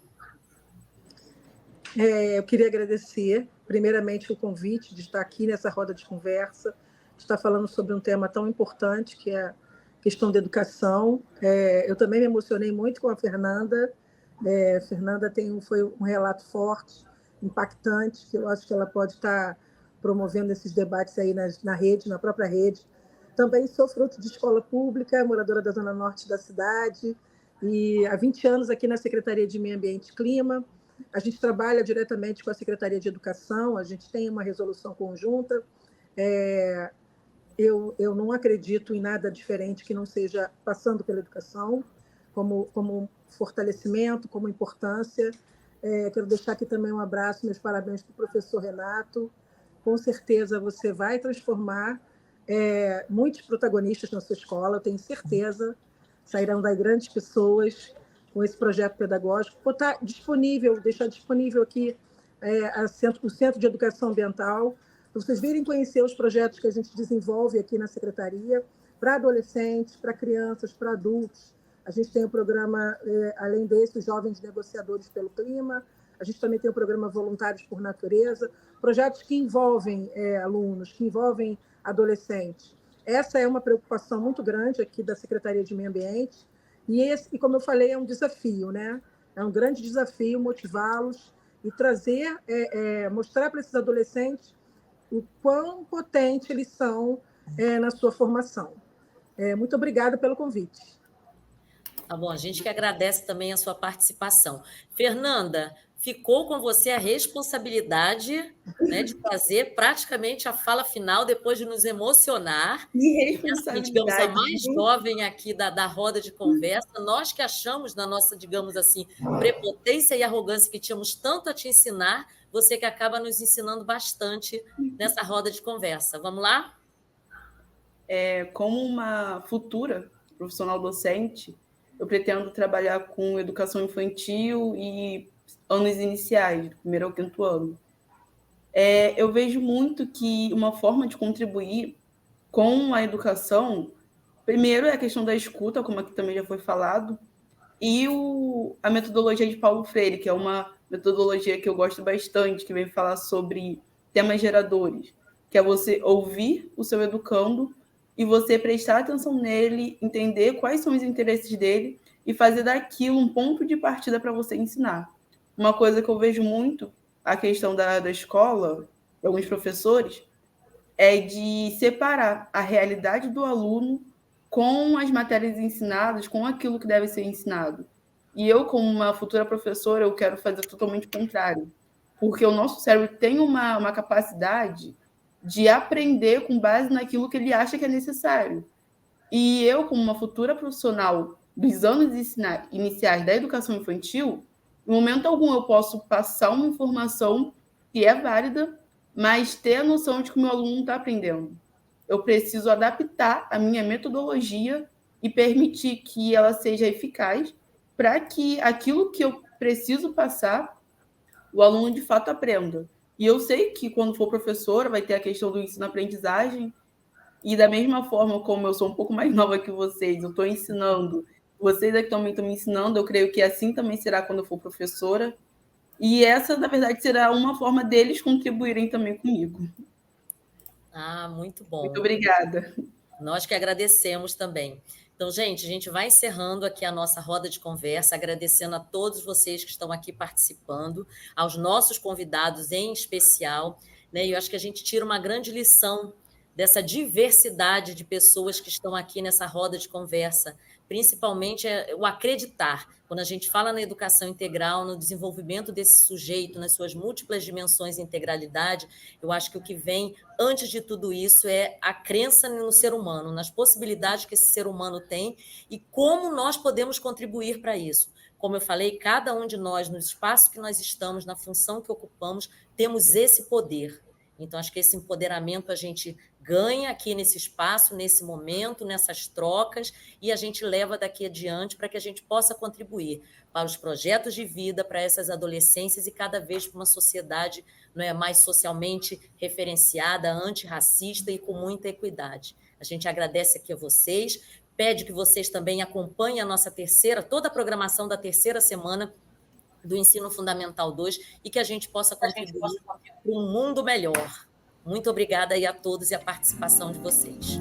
Eu queria agradecer, primeiramente, o convite de estar aqui nessa roda de conversa, de estar falando sobre um tema tão importante, que é a questão da educação. Eu também me emocionei muito com a Fernanda. Fernanda foi um relato forte, impactante, que eu acho que ela pode estar promovendo esses debates aí na rede, na própria rede. Também sou fruto de escola pública, moradora da Zona Norte da cidade, e há 20 anos aqui na Secretaria de Meio Ambiente e Clima. A gente trabalha diretamente com a Secretaria de Educação, a gente tem uma resolução conjunta. Eu não acredito em nada diferente que não seja passando pela educação, como fortalecimento, como importância. Quero deixar aqui também um abraço, meus parabéns para o professor Renato. Com certeza você vai transformar muitos protagonistas na sua escola, eu tenho certeza. Sairão daí grandes pessoas com esse projeto pedagógico. Botar disponível, deixar disponível aqui o Centro de Educação Ambiental, para vocês virem conhecer os projetos que a gente desenvolve aqui na Secretaria, para adolescentes, para crianças, para adultos. A gente tem o programa, além desse, os Jovens Negociadores pelo Clima, a gente também tem o programa Voluntários por Natureza, projetos que envolvem alunos, que envolvem adolescentes. Essa é uma preocupação muito grande aqui da Secretaria de Meio Ambiente, e como eu falei, é um desafio, né? É um grande desafio motivá-los e trazer, mostrar para esses adolescentes o quão potente eles são na sua formação. Muito obrigada pelo convite. Tá bom, a gente que agradece também a sua participação. Fernanda, ficou com você a responsabilidade, né, de fazer praticamente a fala final, depois de nos emocionar. Que Assim, digamos, a responsabilidade. mais jovem aqui da roda de conversa, nós que achamos, na nossa, digamos assim, prepotência e arrogância que tínhamos tanto a te ensinar, você que acaba nos ensinando bastante nessa roda de conversa. Vamos lá? Como uma futura profissional docente, eu pretendo trabalhar com educação infantil e anos iniciais, do primeiro ao quinto ano. Eu vejo muito que uma forma de contribuir com a educação, primeiro é a questão da escuta, como aqui também já foi falado, e a metodologia de Paulo Freire, que é uma metodologia que eu gosto bastante, que vem falar sobre temas geradores, que é você ouvir o seu educando e você prestar atenção nele, entender quais são os interesses dele e fazer daquilo um ponto de partida para você ensinar. Uma coisa que eu vejo muito, a questão da escola, de alguns professores, é de separar a realidade do aluno com as matérias ensinadas, com aquilo que deve ser ensinado. E eu, como uma futura professora, eu quero fazer totalmente o contrário. Porque o nosso cérebro tem uma capacidade de aprender com base naquilo que ele acha que é necessário. E eu, como uma futura profissional dos anos iniciais da educação infantil, em momento algum eu posso passar uma informação que é válida, mas ter a noção de que o meu aluno não está aprendendo. Eu preciso adaptar a minha metodologia e permitir que ela seja eficaz para que aquilo que eu preciso passar, o aluno de fato aprenda. E eu sei que quando for professora vai ter a questão do ensino-aprendizagem, e da mesma forma como eu sou um pouco mais nova que vocês, eu estou ensinando, vocês aqui também estão me ensinando, eu creio que assim também será quando eu for professora. E essa, na verdade, será uma forma deles contribuírem também comigo. Muito bom. Muito obrigada. Nós que agradecemos também. Então, gente, a gente vai encerrando aqui a nossa roda de conversa, agradecendo a todos vocês que estão aqui participando, aos nossos convidados em especial, né? E eu acho que a gente tira uma grande lição dessa diversidade de pessoas que estão aqui nessa roda de conversa, principalmente o acreditar. Quando a gente fala na educação integral, no desenvolvimento desse sujeito, nas suas múltiplas dimensões e integralidade, eu acho que o que vem antes de tudo isso é a crença no ser humano, nas possibilidades que esse ser humano tem e como nós podemos contribuir para isso. Como eu falei, cada um de nós, no espaço que nós estamos, na função que ocupamos, temos esse poder. Então, acho que esse empoderamento a gente ganha aqui nesse espaço, nesse momento, nessas trocas, e a gente leva daqui adiante para que a gente possa contribuir para os projetos de vida, para essas adolescências e cada vez para uma sociedade, não é, mais socialmente referenciada, antirracista e com muita equidade. A gente agradece aqui a vocês, pede que vocês também acompanhem a nossa toda a programação da terceira semana do Ensino Fundamental 2 e que a gente possa contribuir para um mundo melhor. Muito obrigada aí a todos e a participação de vocês.